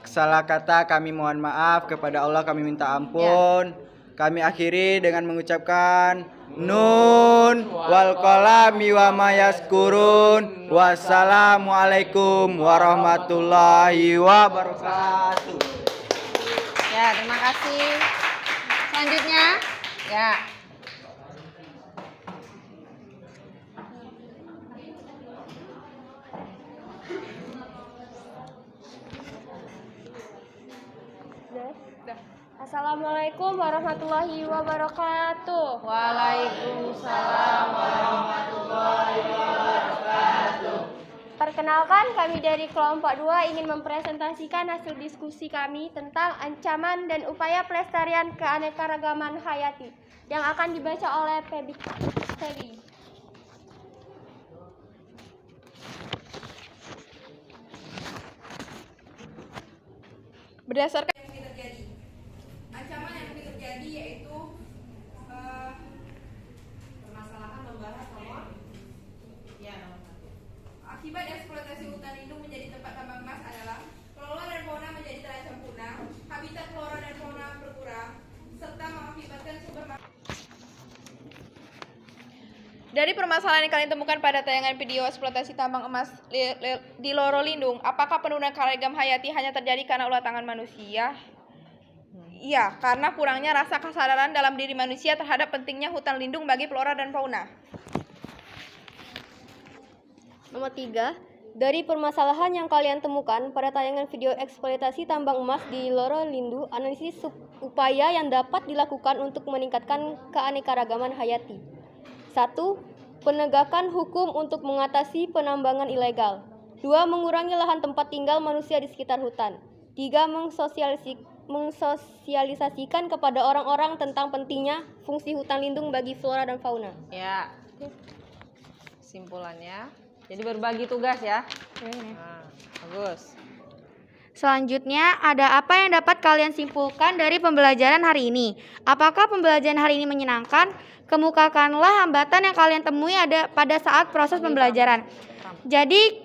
[SPEAKER 4] salah kata kami mohon maaf, kepada Allah kami minta ampun. Kami akhiri dengan mengucapkan Nun wal qalami wa ma yaskurun. Wassalamualaikum warahmatullahi wabarakatuh.
[SPEAKER 1] Ya, terima kasih. Selanjutnya, ya.
[SPEAKER 15] Assalamualaikum warahmatullahi wabarakatuh.
[SPEAKER 1] Waalaikumsalam warahmatullahi wabarakatuh.
[SPEAKER 15] Perkenalkan, kami dari kelompok 2 ingin mempresentasikan hasil diskusi kami tentang ancaman dan upaya pelestarian keanekaragaman hayati yang akan dibaca oleh Peggy.
[SPEAKER 10] Berdasarkan yang mungkin terjadi, ancaman yang mungkin terjadi yaitu permasalahan membahas nomor akibat eksploitasi hutan lindung menjadi tempat tambang emas adalah flora dan fauna menjadi terancam punah, habitat flora dan fauna berkurang, serta mengakibatkan sumber. Dari permasalahan yang kalian temukan pada tayangan video eksploitasi tambang emas di Loro Lindung, apakah penurunan keragaman hayati hanya terjadi karena ulah tangan manusia? Iya, karena kurangnya rasa kesadaran dalam diri manusia terhadap pentingnya hutan lindung bagi flora dan fauna.
[SPEAKER 15] Nomor 3, dari permasalahan yang kalian temukan pada tayangan video eksploitasi tambang emas di Loro Lindu, analisis upaya yang dapat dilakukan untuk meningkatkan keanekaragaman hayati. 1. Penegakan hukum untuk mengatasi penambangan ilegal. 2. Mengurangi lahan tempat tinggal manusia di sekitar hutan. 3. Mensosialisasikan kepada orang-orang tentang pentingnya fungsi hutan lindung bagi flora dan fauna.
[SPEAKER 1] Ya. Kesimpulannya. Jadi berbagi tugas ya. Nah, bagus.
[SPEAKER 14] Selanjutnya, ada apa yang dapat kalian simpulkan dari pembelajaran hari ini? Apakah pembelajaran hari ini menyenangkan? Kemukakanlah hambatan yang kalian temui ada pada saat proses pembelajaran. Jadi,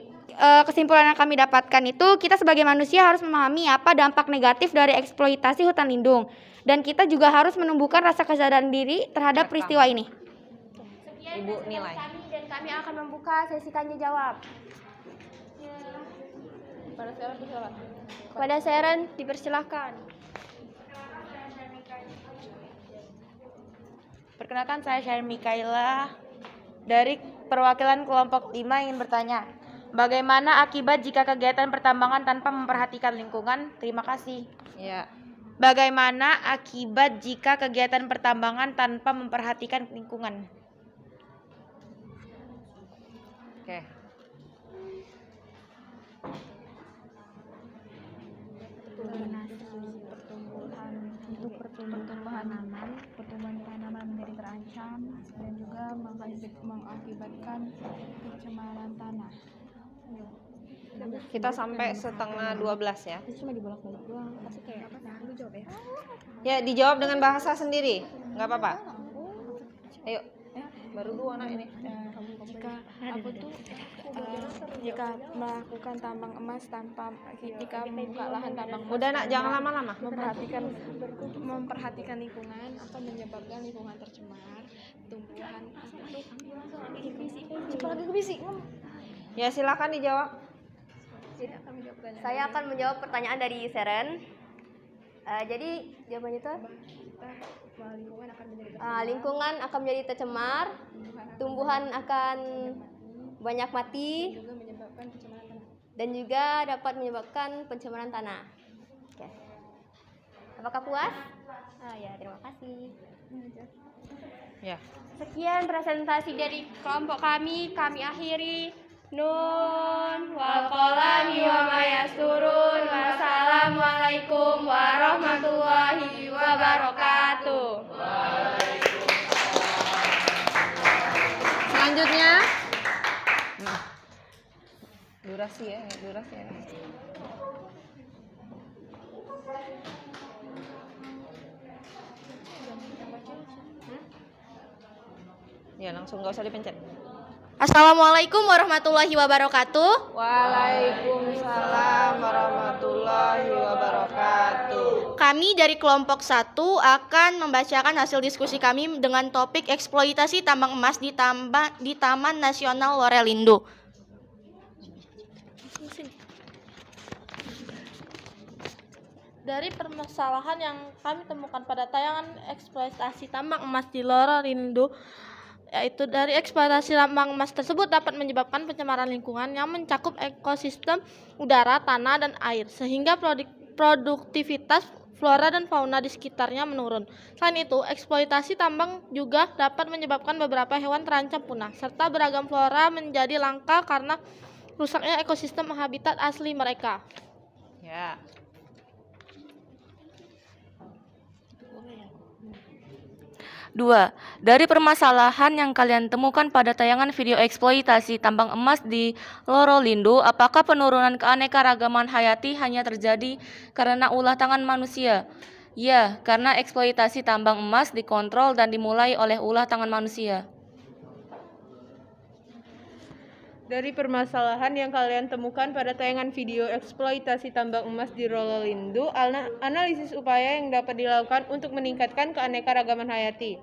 [SPEAKER 14] kesimpulan yang kami dapatkan itu, kita sebagai manusia harus memahami apa dampak negatif dari eksploitasi hutan lindung. Dan kita juga harus menumbuhkan rasa kesadaran diri terhadap peristiwa ini.
[SPEAKER 15] Sekian
[SPEAKER 1] Ibu nilai.
[SPEAKER 15] kami dan kami akan membuka sesi tanya jawab. Pada Seren dipersilakan.
[SPEAKER 16] Perkenalkan, saya Sharon Mikaela dari perwakilan kelompok 5 ingin bertanya, bagaimana akibat jika kegiatan pertambangan tanpa memperhatikan lingkungan? Terima kasih.
[SPEAKER 1] Ya.
[SPEAKER 16] Bagaimana akibat jika kegiatan pertambangan tanpa memperhatikan lingkungan?
[SPEAKER 1] Oke.
[SPEAKER 10] Pertumbuhan tanaman menjadi terancam dan juga mengakibatkan pencemaran tanah.
[SPEAKER 1] Kita sampai setengah 12 ya.
[SPEAKER 9] Cuma dibolak-balik doang. Pasti kayak apa? Nah, lu jawab ya.
[SPEAKER 1] Ya, dijawab dengan bahasa sendiri. Nggak apa-apa. Ayo. Baru 2 anak ini.
[SPEAKER 10] Jika melakukan tambang emas tanpa jika membuka lahan tambang emas,
[SPEAKER 1] Udah nak, jangan lama-lama.
[SPEAKER 10] memperhatikan lingkungan akan menyebabkan lingkungan tercemar, tumbuhan
[SPEAKER 1] Ya, silakan dijawab.
[SPEAKER 15] Saya akan menjawab pertanyaan dari Seren. Jadi jawabannya itu lingkungan akan menjadi tercemar, tumbuhan akan banyak mati, dan juga dapat menyebabkan pencemaran tanah. Oke. Apakah puas? Ya, terima kasih.
[SPEAKER 1] Ya.
[SPEAKER 15] Sekian presentasi dari kelompok kami akhiri. Nun wal qalami wa ma yasturun. Wassalamualaikum warahmatullahi wabarakatuh.
[SPEAKER 1] Selanjutnya durasi ya. Ya, langsung nggak usah dipencet.
[SPEAKER 14] Assalamualaikum warahmatullahi wabarakatuh.
[SPEAKER 1] Waalaikumsalam warahmatullahi wabarakatuh.
[SPEAKER 14] Kami dari kelompok 1 akan membacakan hasil diskusi kami dengan topik eksploitasi tambang emas di Taman Nasional Loro Lindu.
[SPEAKER 17] Dari permasalahan yang kami temukan pada tayangan eksploitasi tambang emas di Loro Lindu, yaitu dari eksploitasi tambang emas tersebut dapat menyebabkan pencemaran lingkungan yang mencakup ekosistem udara, tanah, dan air, sehingga produktivitas flora dan fauna di sekitarnya menurun. Selain itu, eksploitasi tambang juga dapat menyebabkan beberapa hewan terancam punah, serta beragam flora menjadi langka karena rusaknya ekosistem habitat asli mereka.
[SPEAKER 1] Ya.
[SPEAKER 16] 2. Dari permasalahan yang kalian temukan pada tayangan video eksploitasi tambang emas di Lorolindo, apakah penurunan keanekaragaman hayati hanya terjadi karena ulah tangan manusia? Ya, karena eksploitasi tambang emas dikontrol dan dimulai oleh ulah tangan manusia.
[SPEAKER 18] Dari permasalahan yang kalian temukan pada tayangan video eksploitasi tambang emas di Lorolindo, analisis upaya yang dapat dilakukan untuk meningkatkan keanekaragaman hayati.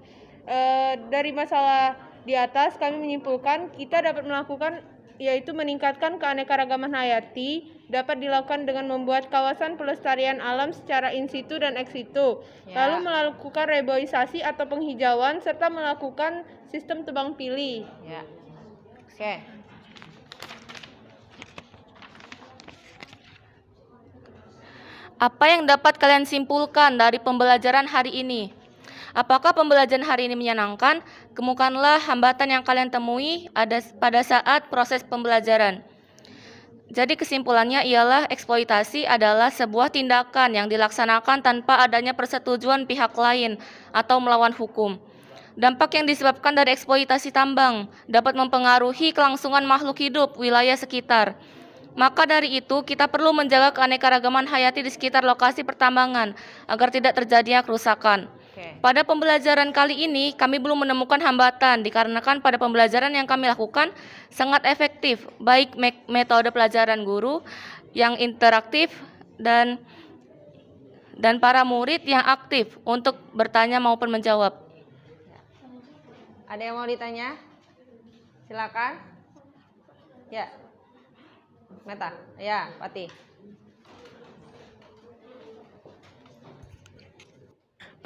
[SPEAKER 18] Dari masalah di atas kami menyimpulkan kita dapat melakukan yaitu meningkatkan keanekaragaman hayati dapat dilakukan dengan membuat kawasan pelestarian alam secara in situ dan ex situ, lalu melakukan reboisasi atau penghijauan serta melakukan sistem tebang pilih.
[SPEAKER 1] Ya. Oke.
[SPEAKER 16] Apa yang dapat kalian simpulkan dari pembelajaran hari ini? Apakah pembelajaran hari ini menyenangkan? Kemukanlah hambatan yang kalian temui pada saat proses pembelajaran. Jadi kesimpulannya ialah eksploitasi adalah sebuah tindakan yang dilaksanakan tanpa adanya persetujuan pihak lain atau melawan hukum. Dampak yang disebabkan dari eksploitasi tambang dapat mempengaruhi kelangsungan makhluk hidup wilayah sekitar. Maka dari itu, kita perlu menjaga keanekaragaman hayati di sekitar lokasi pertambangan agar tidak terjadinya kerusakan. Pada pembelajaran kali ini, kami belum menemukan hambatan dikarenakan pada pembelajaran yang kami lakukan sangat efektif, baik metode pelajaran guru yang interaktif dan para murid yang aktif untuk bertanya maupun menjawab.
[SPEAKER 1] Ada yang mau ditanya? Silakan. Ya. Meta, ya, Pati.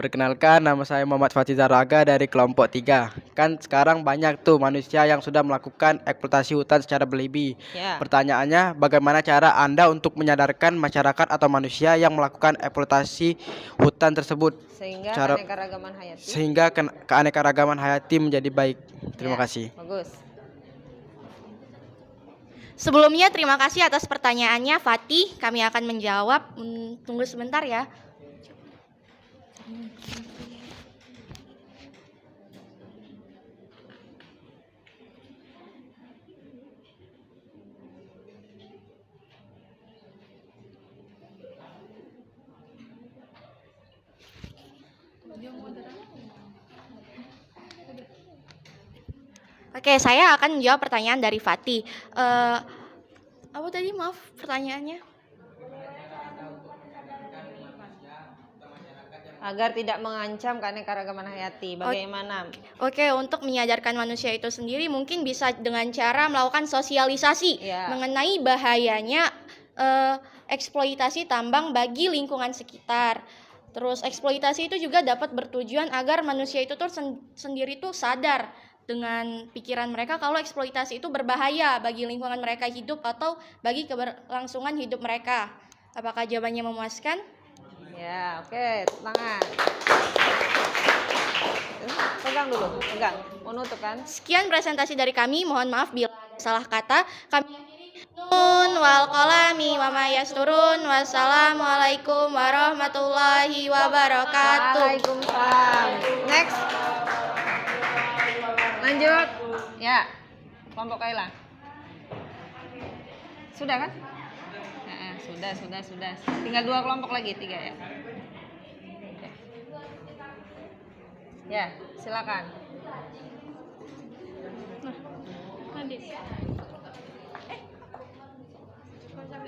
[SPEAKER 4] Perkenalkan, nama saya Muhammad Fatih Zaraga dari kelompok 3. Kan sekarang banyak tuh manusia yang sudah melakukan eksploitasi hutan secara berlebih.
[SPEAKER 1] Ya.
[SPEAKER 4] Pertanyaannya, bagaimana cara Anda untuk menyadarkan masyarakat atau manusia yang melakukan eksploitasi hutan tersebut
[SPEAKER 1] Sehingga keanekaragaman hayati.
[SPEAKER 4] Sehingga keanekaragaman hayati menjadi baik. Terima kasih.
[SPEAKER 1] Bagus.
[SPEAKER 19] Sebelumnya terima kasih atas pertanyaannya Fatih, kami akan menjawab. Tunggu sebentar ya. Oke, saya akan menjawab pertanyaan dari Fatih. Apa tadi? Maaf, pertanyaannya.
[SPEAKER 1] Agar tidak mengancam keanekaragaman hayati. Bagaimana?
[SPEAKER 19] Oke, untuk menyadarkan manusia itu sendiri mungkin bisa dengan cara melakukan sosialisasi mengenai bahayanya eksploitasi tambang bagi lingkungan sekitar. Terus eksploitasi itu juga dapat bertujuan agar manusia itu tuh sendiri tuh sadar dengan pikiran mereka kalau eksploitasi itu berbahaya bagi lingkungan mereka hidup atau bagi keberlangsungan hidup mereka. Apakah jawabannya memuaskan?
[SPEAKER 1] Ya, oke, tangan. Pegang dulu, pegang. Mau nutup kan?
[SPEAKER 19] Sekian presentasi dari kami. Mohon maaf bila ada salah kata. Kami Nun wal qalami wa ma yasturun. Wassalamualaikum warahmatullahi wabarakatuh.
[SPEAKER 1] Waalaikumsalam. Next. Lanjut. Ya. Kelompok Kaila. Sudah kan? Sudah. Tinggal 2 kelompok lagi, 3 ya. Oke. Ya, silakan.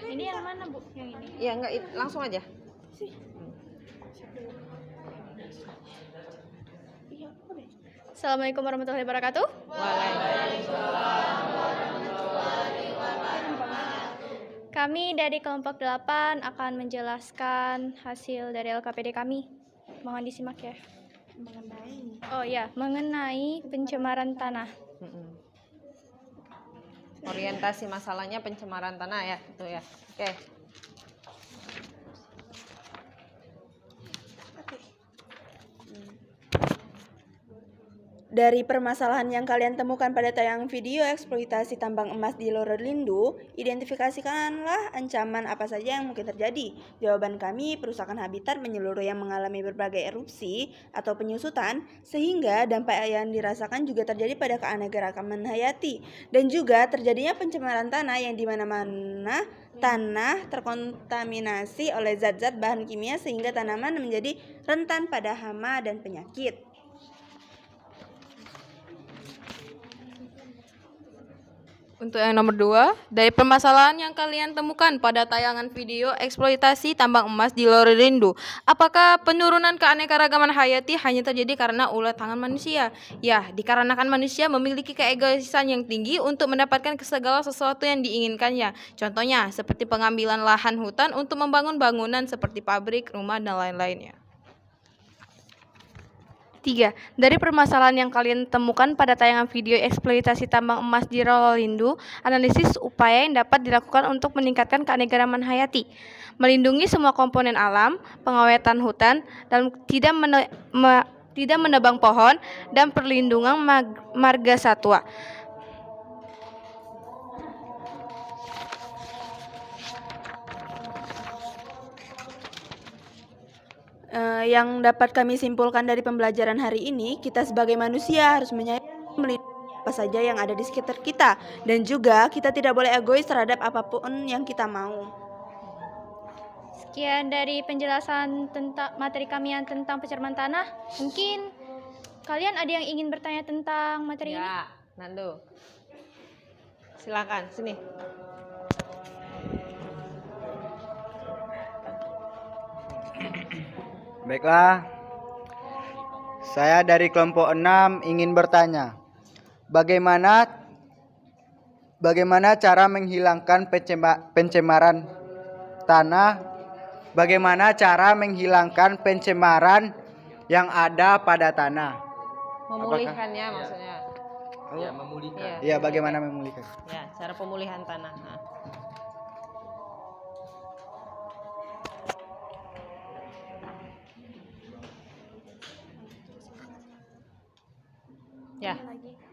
[SPEAKER 9] Ini yang mana, Bu? Yang ini?
[SPEAKER 1] Iya, enggak, langsung aja.
[SPEAKER 19] Assalamualaikum warahmatullahi wabarakatuh. Kami dari kelompok 8 akan menjelaskan hasil dari LKPD kami. Mohon disimak ya. Mengenai pencemaran tanah.
[SPEAKER 1] Orientasi masalahnya pencemaran tanah ya, itu ya. Oke.
[SPEAKER 20] Dari permasalahan yang kalian temukan pada tayangan video eksploitasi tambang emas di Lorolindu, identifikasikanlah ancaman apa saja yang mungkin terjadi. Jawaban kami, perusakan habitat menyeluruh yang mengalami berbagai erupsi atau penyusutan, sehingga dampak yang dirasakan juga terjadi pada keanekaragaman hayati, dan juga terjadinya pencemaran tanah yang di mana-mana tanah terkontaminasi oleh zat-zat bahan kimia sehingga tanaman menjadi rentan pada hama dan penyakit.
[SPEAKER 3] Untuk yang nomor 2, dari permasalahan yang kalian temukan pada tayangan video eksploitasi tambang emas di Lorolindu, apakah penurunan keanekaragaman hayati hanya terjadi karena ulah tangan manusia? Ya, dikarenakan manusia memiliki keegoisan yang tinggi untuk mendapatkan segala sesuatu yang diinginkannya. Contohnya, seperti pengambilan lahan hutan untuk membangun bangunan seperti pabrik, rumah, dan lain-lainnya.
[SPEAKER 16] 3. Dari permasalahan yang kalian temukan pada tayangan video eksploitasi tambang emas di Lorolindu, analisis upaya yang dapat dilakukan untuk meningkatkan keanekaragaman hayati, melindungi semua komponen alam, pengawetan hutan, dan tidak menebang pohon, dan perlindungan marga satwa.
[SPEAKER 20] Yang dapat kami simpulkan dari pembelajaran hari ini, kita sebagai manusia harus menyayangi, melindungi apa saja yang ada di sekitar kita, dan juga kita tidak boleh egois terhadap apapun yang kita mau.
[SPEAKER 14] Sekian dari penjelasan tentang materi kami yang tentang pencerman tanah. Mungkin kalian ada yang ingin bertanya tentang materi ini?
[SPEAKER 1] Ya, Nando. Silakan, sini.
[SPEAKER 4] Baiklah, saya dari kelompok 6 ingin bertanya, bagaimana cara menghilangkan pencemaran tanah? Bagaimana cara menghilangkan pencemaran yang ada pada tanah?
[SPEAKER 1] Memulihkannya maksudnya.
[SPEAKER 7] Ya, memulihkan.
[SPEAKER 4] Iya, bagaimana memulihkan?
[SPEAKER 1] Ya, cara pemulihan tanah. Nah.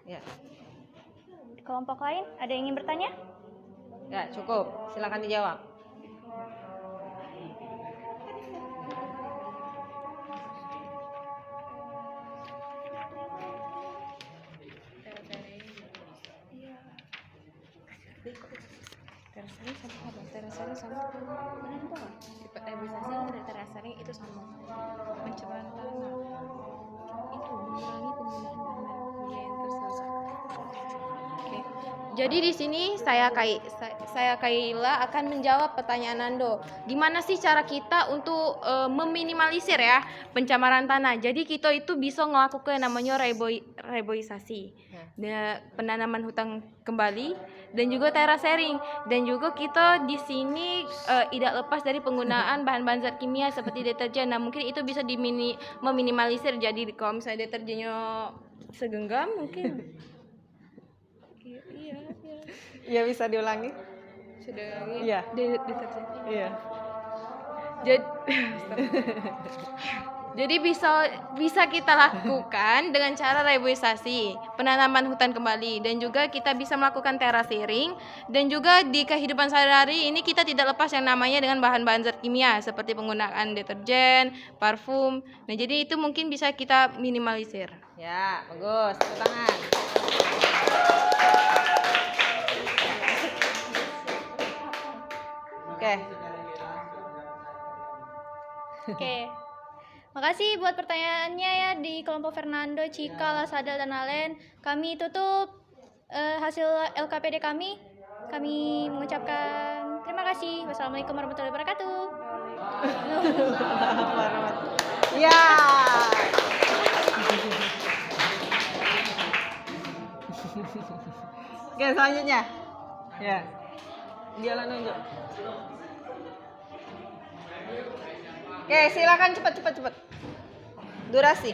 [SPEAKER 1] Ya.
[SPEAKER 14] Kelompok lain ada yang ingin bertanya?
[SPEAKER 1] Ya, cukup. Silakan dijawab.
[SPEAKER 10] Terasering sama rehabilitasi dari terasering itu sama pencemaran tanah itu mengurangi penggunaan bahan kimia yang tersebar.
[SPEAKER 3] Jadi di sini saya Kaila akan menjawab pertanyaan Nando. Gimana sih cara kita untuk meminimalisir ya pencemaran tanah? Jadi kita itu bisa melakukan yang namanya reboisasi, penanaman hutan kembali, dan juga terasering. Dan juga kita di sini tidak lepas dari penggunaan bahan-bahan zat kimia seperti deterjen. Nah mungkin itu bisa meminimalisir. Jadi kalau misalnya deterjennya segenggam mungkin.
[SPEAKER 1] Iya bisa diulangi.
[SPEAKER 3] Sudah lagi.
[SPEAKER 1] Iya.
[SPEAKER 3] Deterjen.
[SPEAKER 1] Iya.
[SPEAKER 3] Jadi bisa kita lakukan dengan cara reboisasi, penanaman hutan kembali, dan juga kita bisa melakukan terasering, dan juga di kehidupan sehari-hari ini kita tidak lepas yang namanya dengan bahan-bahan zat kimia seperti penggunaan deterjen, parfum. Nah, jadi itu mungkin bisa kita minimalisir.
[SPEAKER 1] Ya, bagus. Tepuk tangan.
[SPEAKER 14] Oke. Makasih buat pertanyaannya ya di kelompok Fernando, Cika, Lasadal, dan Alen. Kami tutup hasil LKPD kami. Kami mengucapkan terima kasih. Wassalamualaikum warahmatullahi wabarakatuh.
[SPEAKER 1] Ya. Oke, selanjutnya. Ya. Dialah nunjuk. Oke, silakan cepat. Durasi.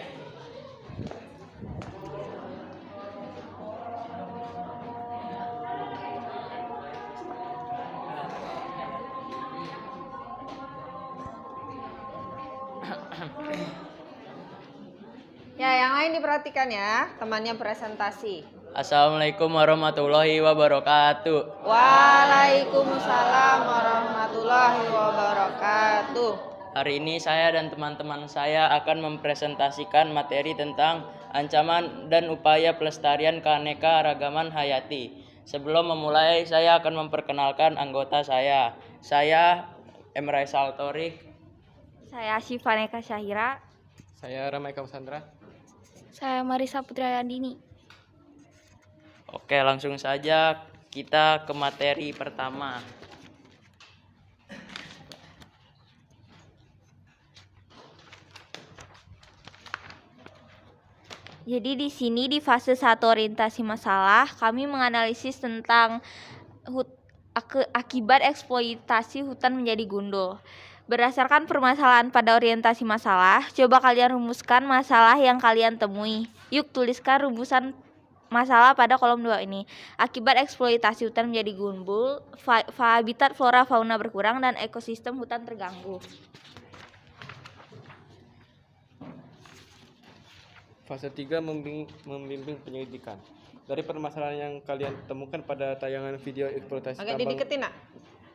[SPEAKER 1] Ya, yang lain diperhatikan ya, temannya presentasi.
[SPEAKER 8] Assalamualaikum warahmatullahi wabarakatuh.
[SPEAKER 1] Waalaikumsalam warahmatullahi wabarakatuh.
[SPEAKER 8] Hari ini saya dan teman-teman saya akan mempresentasikan materi tentang ancaman dan upaya pelestarian keanekaragaman hayati. Sebelum memulai, saya akan memperkenalkan anggota saya. Saya Emre Saltorik.
[SPEAKER 14] Saya Syifaneka Syahira.
[SPEAKER 13] Saya Ramai Kausandra.
[SPEAKER 14] Saya Marisa Putrayandini.
[SPEAKER 8] Oke, langsung saja kita ke materi pertama.
[SPEAKER 14] Jadi di sini di fase 1 orientasi masalah, kami menganalisis tentang akibat eksploitasi hutan menjadi gundul. Berdasarkan permasalahan pada orientasi masalah, coba kalian rumuskan masalah yang kalian temui. Yuk tuliskan rumusan masalah pada kolom 2 ini. Akibat eksploitasi hutan menjadi gundul, habitat flora fauna berkurang dan ekosistem hutan terganggu.
[SPEAKER 13] Fase 3 membimbing penyelidikan. Dari permasalahan yang kalian temukan pada tayangan video eksploitasi
[SPEAKER 1] Agak
[SPEAKER 13] tambang.
[SPEAKER 1] dideketin nak,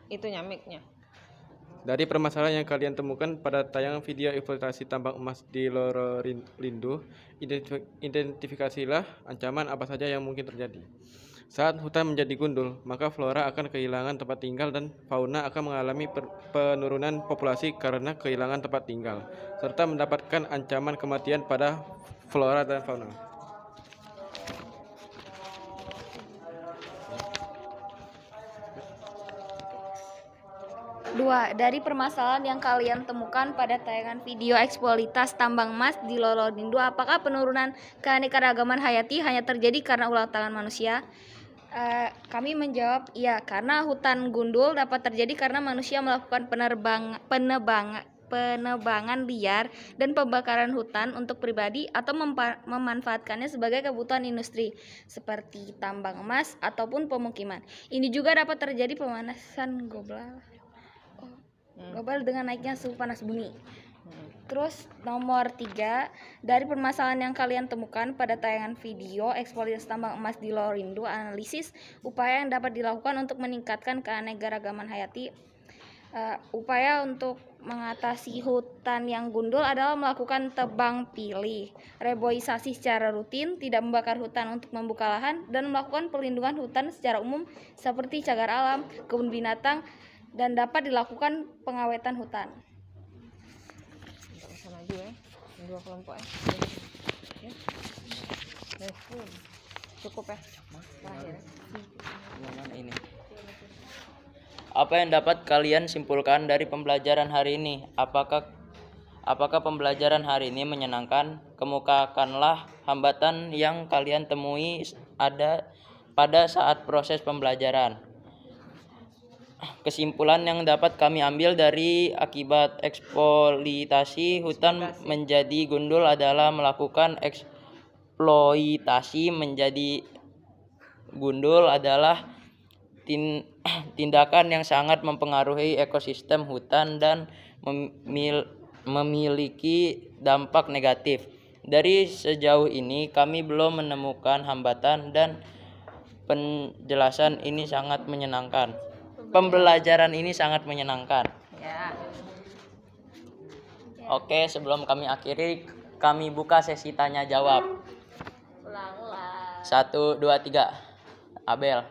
[SPEAKER 1] itunya mic-nya.
[SPEAKER 13] Dari permasalahan yang kalian temukan pada tayangan video eksploitasi tambang emas di Loro Lindu, identifikasilah ancaman apa saja yang mungkin terjadi. Saat hutan menjadi gundul, maka flora akan kehilangan tempat tinggal dan fauna akan mengalami penurunan populasi karena kehilangan tempat tinggal, serta mendapatkan ancaman kematian pada flora dan fauna.
[SPEAKER 14] Dua, dari permasalahan yang kalian temukan pada tayangan video eksploitasi tambang emas di Loro Lindu, apakah penurunan keanekaragaman hayati hanya terjadi karena ulah tangan manusia? Kami menjawab iya, karena hutan gundul dapat terjadi karena manusia melakukan penebangan liar dan pembakaran hutan untuk pribadi atau memanfaatkannya sebagai kebutuhan industri seperti tambang emas ataupun pemukiman. Ini juga dapat terjadi pemanasan global dengan naiknya suhu panas bumi. Terus nomor 3, dari permasalahan yang kalian temukan pada tayangan video eksploitasi tambang emas di Loro Lindu, analisis upaya yang dapat dilakukan untuk meningkatkan keanekaragaman hayati. Upaya untuk mengatasi hutan yang gundul adalah melakukan tebang pilih, reboisasi secara rutin, tidak membakar hutan untuk membuka lahan, dan melakukan perlindungan hutan secara umum seperti cagar alam, kebun binatang, dan dapat dilakukan pengawetan hutan.
[SPEAKER 1] Bisa maju ya, dua kelompok ya. Cukup ya. Terakhir.
[SPEAKER 8] Ini. Apa yang dapat kalian simpulkan dari pembelajaran hari ini? Apakah pembelajaran hari ini menyenangkan? Kemukakanlah hambatan yang kalian temui ada pada saat proses pembelajaran. Kesimpulan yang dapat kami ambil dari akibat eksploitasi hutan menjadi gundul adalah melakukan eksploitasi menjadi gundul adalah tindakan yang sangat mempengaruhi ekosistem hutan dan memiliki dampak negatif. Dari sejauh ini kami belum menemukan hambatan dan penjelasan ini sangat menyenangkan. Pembelajaran ini sangat menyenangkan.
[SPEAKER 1] Ya.
[SPEAKER 8] Oke, sebelum kami akhiri, kami buka sesi tanya jawab.
[SPEAKER 14] Ulang.
[SPEAKER 8] 1, 2, 3. Abel.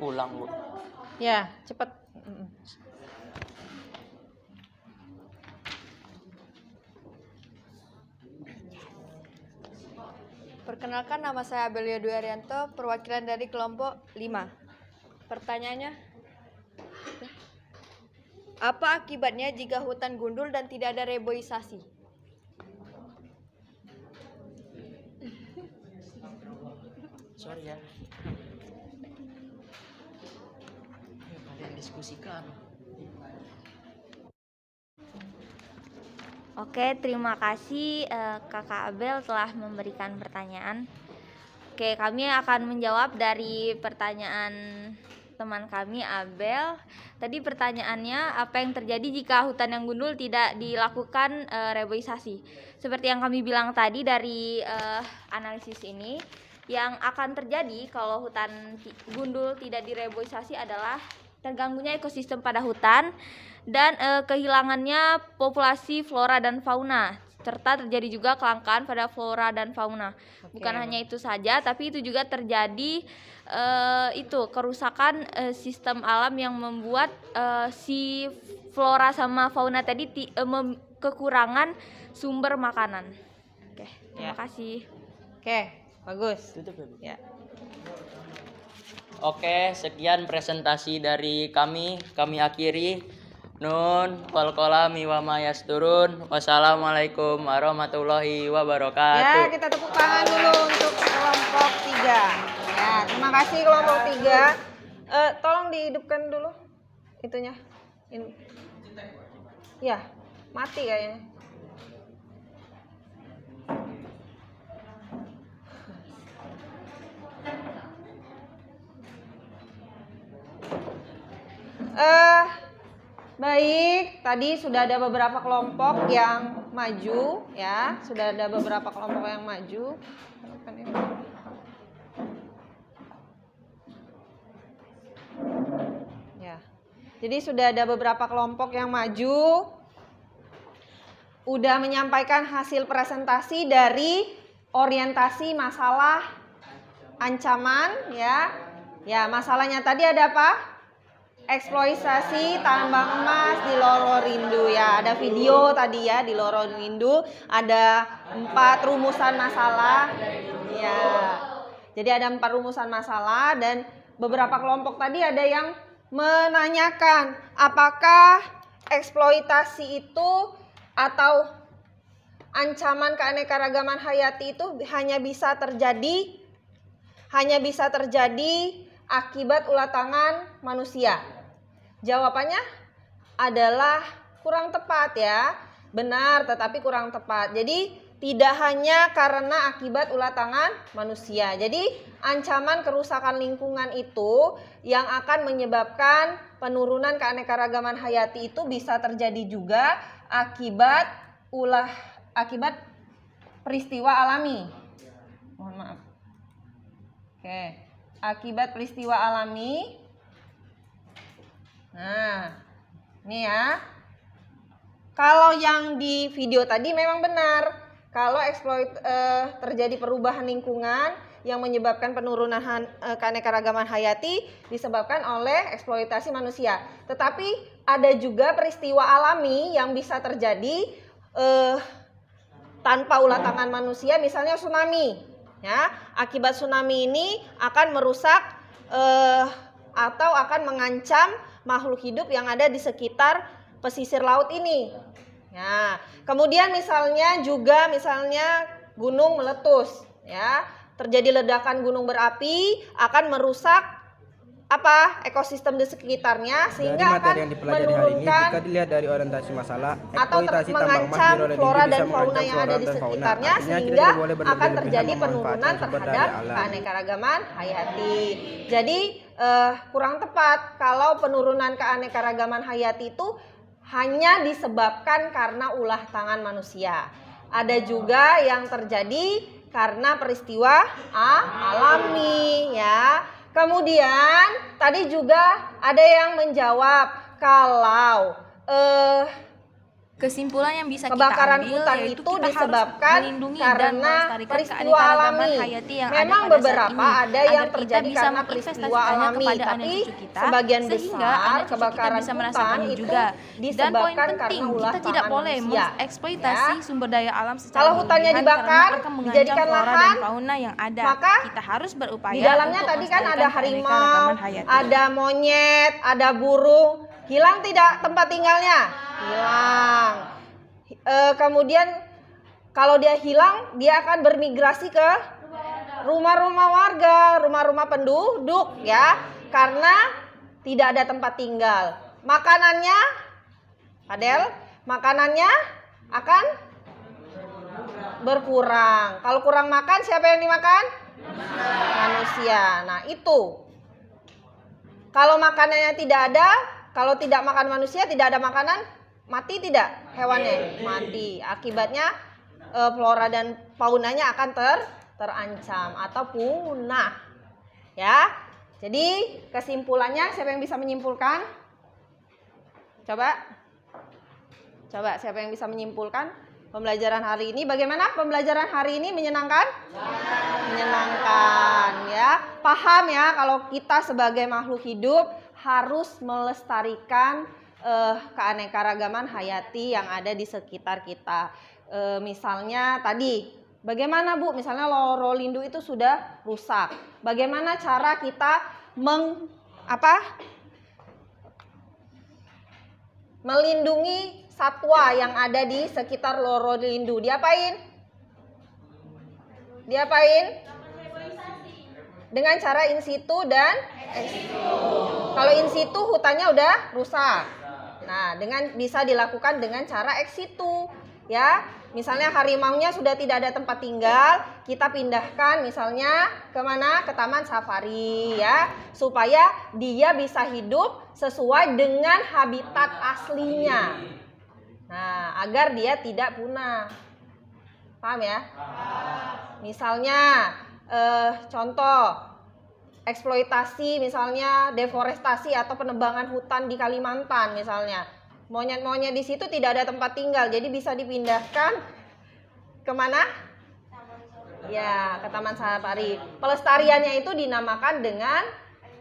[SPEAKER 8] Ulang, Bu.
[SPEAKER 1] Ya, cepat.
[SPEAKER 10] Perkenalkan, nama saya Abelia Dwi Arianto, perwakilan dari kelompok 5. Pertanyaannya, apa akibatnya jika hutan gundul dan tidak ada reboisasi?
[SPEAKER 8] Sorry ya. Kalian diskusikan.
[SPEAKER 14] Oke, terima kasih Kakak Abel telah memberikan pertanyaan. Oke, kami akan menjawab dari pertanyaan teman kami Abel. Tadi pertanyaannya, apa yang terjadi jika hutan yang gundul tidak dilakukan reboisasi? Seperti yang kami bilang tadi dari analisis ini, yang akan terjadi kalau hutan gundul tidak direboisasi adalah terganggunya ekosistem pada hutan dan kehilangannya populasi flora dan fauna, serta terjadi juga kelangkaan pada flora dan fauna. Bukan hanya itu saja, tapi itu juga terjadi kerusakan sistem alam yang membuat si flora sama fauna tadi kekurangan sumber makanan. Oke, terima kasih.
[SPEAKER 1] Oke, bagus. Ya.
[SPEAKER 8] Oke, sekian presentasi dari kami. Kami akhiri. Nun wal qalami wa ma yasturun. Wassalamualaikum warahmatullahi wabarakatuh.
[SPEAKER 1] Ya, kita tepuk tangan dulu untuk kelompok 3. Ya, terima kasih kelompok 3. Tolong dihidupkan dulu itunya. Ini. Ya, mati kayaknya. Baik, tadi sudah ada beberapa kelompok yang maju, ya, sudah ada beberapa kelompok yang maju. Ya, jadi sudah ada beberapa kelompok yang maju, udah menyampaikan hasil presentasi dari orientasi masalah ancaman, ya. Ya, masalahnya tadi ada apa? Eksploitasi tambang emas di Lororindu, ya. Ada video tadi ya di Lororindu, ada 4 rumusan masalah, ya. Jadi ada 4 rumusan masalah dan beberapa kelompok tadi ada yang menanyakan apakah eksploitasi itu atau ancaman keanekaragaman hayati itu hanya bisa terjadi akibat ulah tangan manusia. Jawabannya adalah kurang tepat, ya. Benar, tetapi kurang tepat. Jadi tidak hanya karena akibat ulah tangan manusia. Jadi ancaman kerusakan lingkungan itu yang akan menyebabkan penurunan keanekaragaman hayati itu bisa terjadi juga akibat peristiwa alami. Mohon maaf. Oke, akibat peristiwa alami. Nah, ini ya. Kalau yang di video tadi memang benar. Kalau terjadi perubahan lingkungan yang menyebabkan penurunan keanekaragaman hayati disebabkan oleh eksploitasi manusia. Tetapi ada juga peristiwa alami yang bisa terjadi tanpa ulah tangan manusia, misalnya tsunami. Ya, akibat tsunami ini akan merusak atau akan mengancam makhluk hidup yang ada di sekitar pesisir laut ini. Ya, kemudian misalnya gunung meletus, ya, terjadi ledakan gunung berapi akan merusak ekosistem di sekitarnya sehingga akan menurunkan
[SPEAKER 11] jika dilihat dari orientasi masalah
[SPEAKER 1] atau mengancam flora dan fauna yang ada di sekitarnya sehingga akan terjadi penurunan terhadap keanekaragaman hayati. Jadi kurang tepat kalau penurunan keanekaragaman hayati itu hanya disebabkan karena ulah tangan manusia. Ada juga yang terjadi karena peristiwa alami, ya. Kemudian tadi juga ada yang menjawab kalau
[SPEAKER 16] kesimpulan yang bisa
[SPEAKER 1] kebakaran
[SPEAKER 16] kita ambil
[SPEAKER 1] hutan
[SPEAKER 16] yaitu
[SPEAKER 1] itu
[SPEAKER 16] kita
[SPEAKER 1] disebabkan
[SPEAKER 16] harus
[SPEAKER 1] karena peristiwa alami. Memang beberapa ada yang terjadi karena peristiwa alami, tapi sebagian besar kebakaran hutan itu disebabkan karena ulah
[SPEAKER 16] kita tidak
[SPEAKER 1] tangan
[SPEAKER 16] boleh
[SPEAKER 1] manusia.
[SPEAKER 16] mengeksploitasi sumber daya alam secara
[SPEAKER 1] Kalau hutannya dibakar, dijadikan lahan,
[SPEAKER 16] fauna yang ada,
[SPEAKER 1] maka
[SPEAKER 16] kita harus berupaya
[SPEAKER 1] di dalamnya
[SPEAKER 16] untuk
[SPEAKER 1] tadi kan ada
[SPEAKER 16] melestarikan
[SPEAKER 1] harimau,
[SPEAKER 16] keanekaragaman hayati.
[SPEAKER 1] ada monyet, ada burung. Hilang tidak tempat tinggalnya? Hilang. Kemudian kalau dia hilang, dia akan bermigrasi ke rumah-rumah warga, rumah-rumah penduduk, ya, karena tidak ada tempat tinggal. Makanannya, Adel, makanannya akan berkurang. Kalau kurang makan, siapa yang dimakan? Manusia. Nah, itu. Kalau makanannya tidak ada, kalau tidak makan manusia, tidak ada makanan, mati tidak hewannya? Mati. Akibatnya flora dan faunanya akan terancam atau punah. Ya. Jadi kesimpulannya siapa yang bisa menyimpulkan? Coba siapa yang bisa menyimpulkan pembelajaran hari ini? Bagaimana pembelajaran hari ini menyenangkan? Menyenangkan ya. Paham ya kalau kita sebagai makhluk hidup harus melestarikan keanekaragaman hayati yang ada di sekitar kita. Misalnya tadi, bagaimana Bu? Misalnya loro lindu itu sudah rusak. Bagaimana cara kita melindungi satwa yang ada di sekitar loro lindu? Diapain? Dengan cara in situ dan ex situ. Kalau in situ hutannya udah rusak. Nah, bisa dilakukan dengan cara ex situ, ya. Misalnya harimaunya sudah tidak ada tempat tinggal, kita pindahkan misalnya kemana? Ke taman safari ya, supaya dia bisa hidup sesuai dengan habitat aslinya. Nah, agar dia tidak punah. Paham ya? Misalnya contoh eksploitasi, misalnya deforestasi atau penebangan hutan di Kalimantan misalnya. Monyet-monyet di situ tidak ada tempat tinggal, jadi bisa dipindahkan kemana? Ya, ke taman safari. Pelestariannya itu dinamakan dengan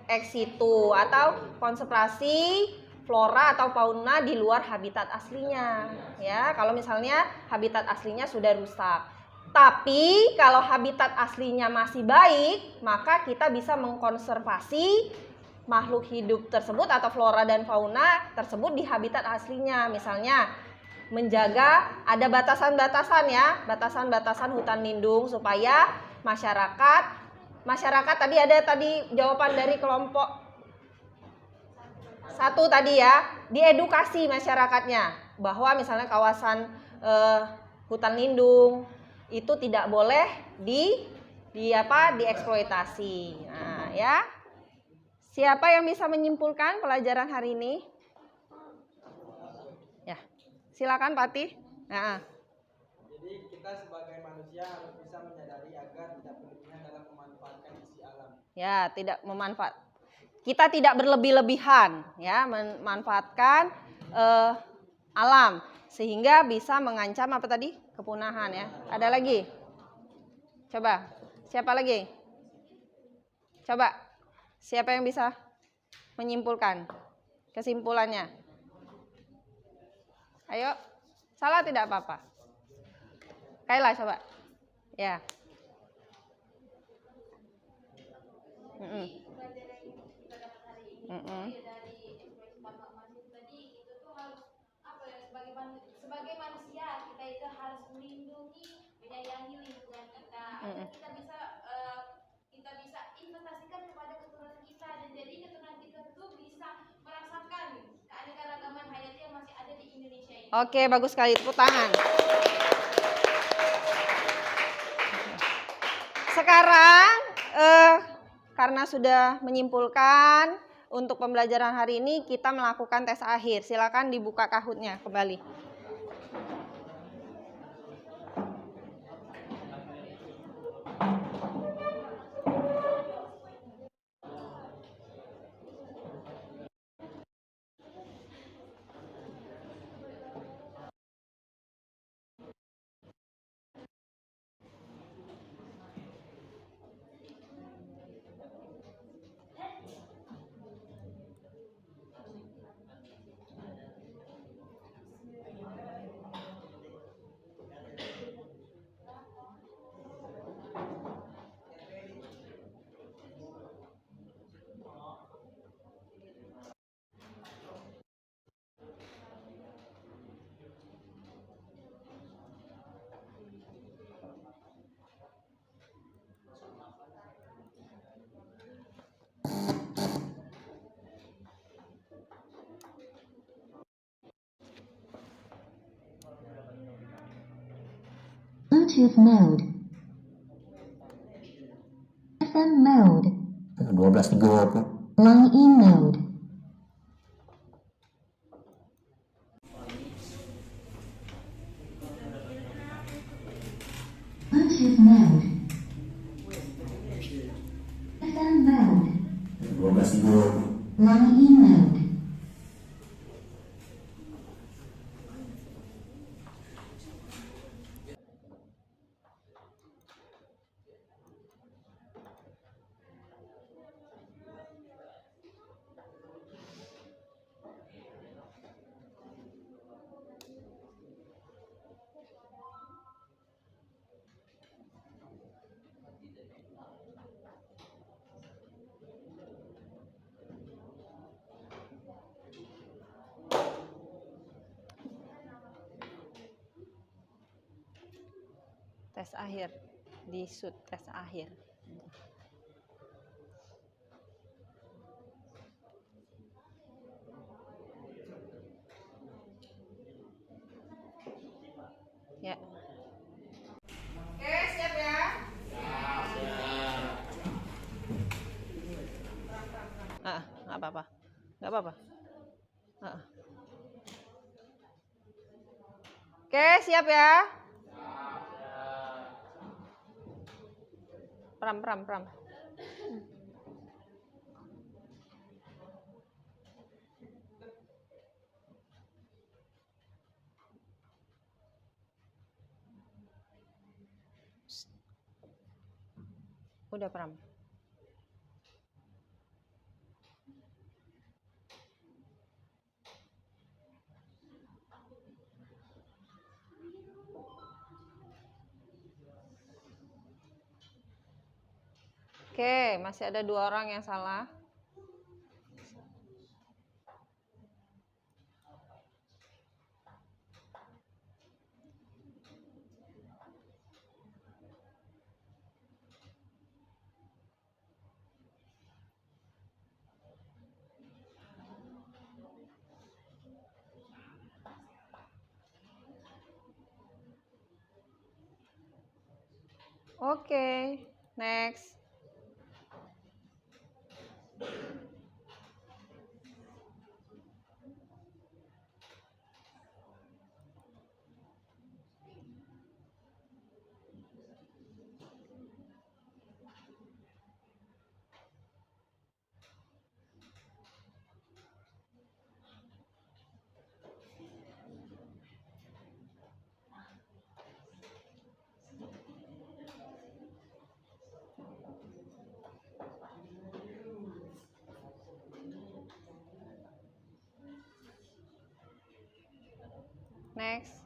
[SPEAKER 1] ex situ atau konservasi flora atau fauna di luar habitat aslinya. Ya, kalau misalnya habitat aslinya sudah rusak. Tapi kalau habitat aslinya masih baik, maka kita bisa mengkonservasi makhluk hidup tersebut atau flora dan fauna tersebut di habitat aslinya. Misalnya menjaga ada batasan-batasan ya, batasan-batasan hutan lindung supaya masyarakat tadi ada jawaban dari kelompok 1 tadi ya, diedukasi masyarakatnya bahwa misalnya kawasan hutan lindung itu tidak boleh dieksploitasi. Nah, ya. Siapa yang bisa menyimpulkan pelajaran hari ini? Ya, silakan Patih. Nah.
[SPEAKER 4] Jadi kita sebagai manusia harus bisa menyadari agar tidak berlebihan dalam memanfaatkan isi alam.
[SPEAKER 1] Ya, kita tidak berlebih-lebihan ya memanfaatkan alam sehingga bisa mengancam apa tadi? Kepunahan ya. Ada lagi? Coba. Siapa lagi? Coba. Siapa yang bisa menyimpulkan kesimpulannya? Ayo. Salah tidak apa-apa. Kaila coba. Ya.
[SPEAKER 14] Sebagai manusia kita itu harus melindungi, menyayangi lingkungan kita. Agar kita bisa investasikan kepada keturunan kita dan jadi keturunan kita itu bisa merasakan keanekaragaman hayati yang masih ada di Indonesia ini.
[SPEAKER 1] Oke, bagus sekali, tepuk tangan. Sekarang karena sudah menyimpulkan untuk pembelajaran hari ini kita melakukan tes akhir. Silakan dibuka Kahoot-nya kembali.
[SPEAKER 21] Bluetooth mode. FM mode.
[SPEAKER 22] 12.30
[SPEAKER 21] Line E mode. Bluetooth mode. FM mode. Line E mode.
[SPEAKER 1] Tes akhir, di shoot tes akhir. Ya. Oke, siap ya? Nggak apa-apa. Nggak apa-apa. Oke, siap ya? Pram. Udah Pram. Oke, masih ada 2 orang yang salah. Oke, next. Next.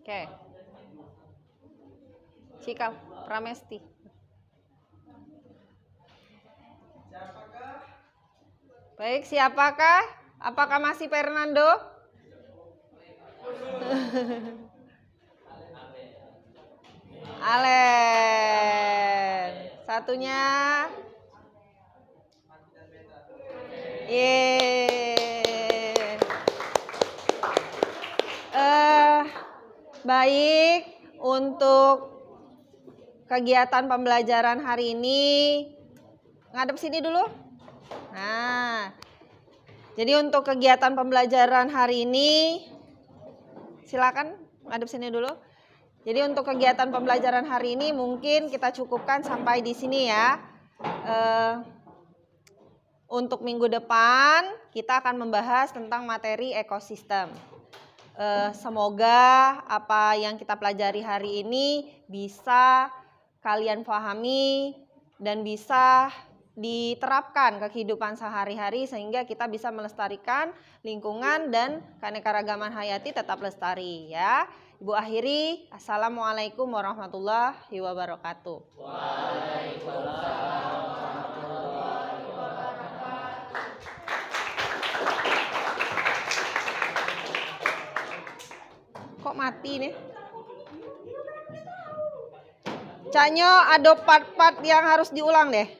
[SPEAKER 1] Oke. Cika Pramesti. Baik, siapakah? Apakah masih Fernando? Alen. Satunya. Baik, untuk kegiatan pembelajaran hari ini, ngadep sini dulu. Nah, jadi untuk kegiatan pembelajaran hari ini, silakan ngadep sini dulu. Jadi untuk kegiatan pembelajaran hari ini mungkin kita cukupkan sampai di sini ya. Untuk minggu depan kita akan membahas tentang materi ekosistem. Semoga apa yang kita pelajari hari ini bisa kalian pahami dan bisa diterapkan ke kehidupan sehari-hari sehingga kita bisa melestarikan lingkungan dan keanekaragaman hayati tetap lestari ya. Ibu akhiri, Assalamualaikum warahmatullahi wabarakatuh. Waalaikumsalam warahmatullahi wabarakatuh. mati nih. Canyo ada part-part yang harus diulang deh.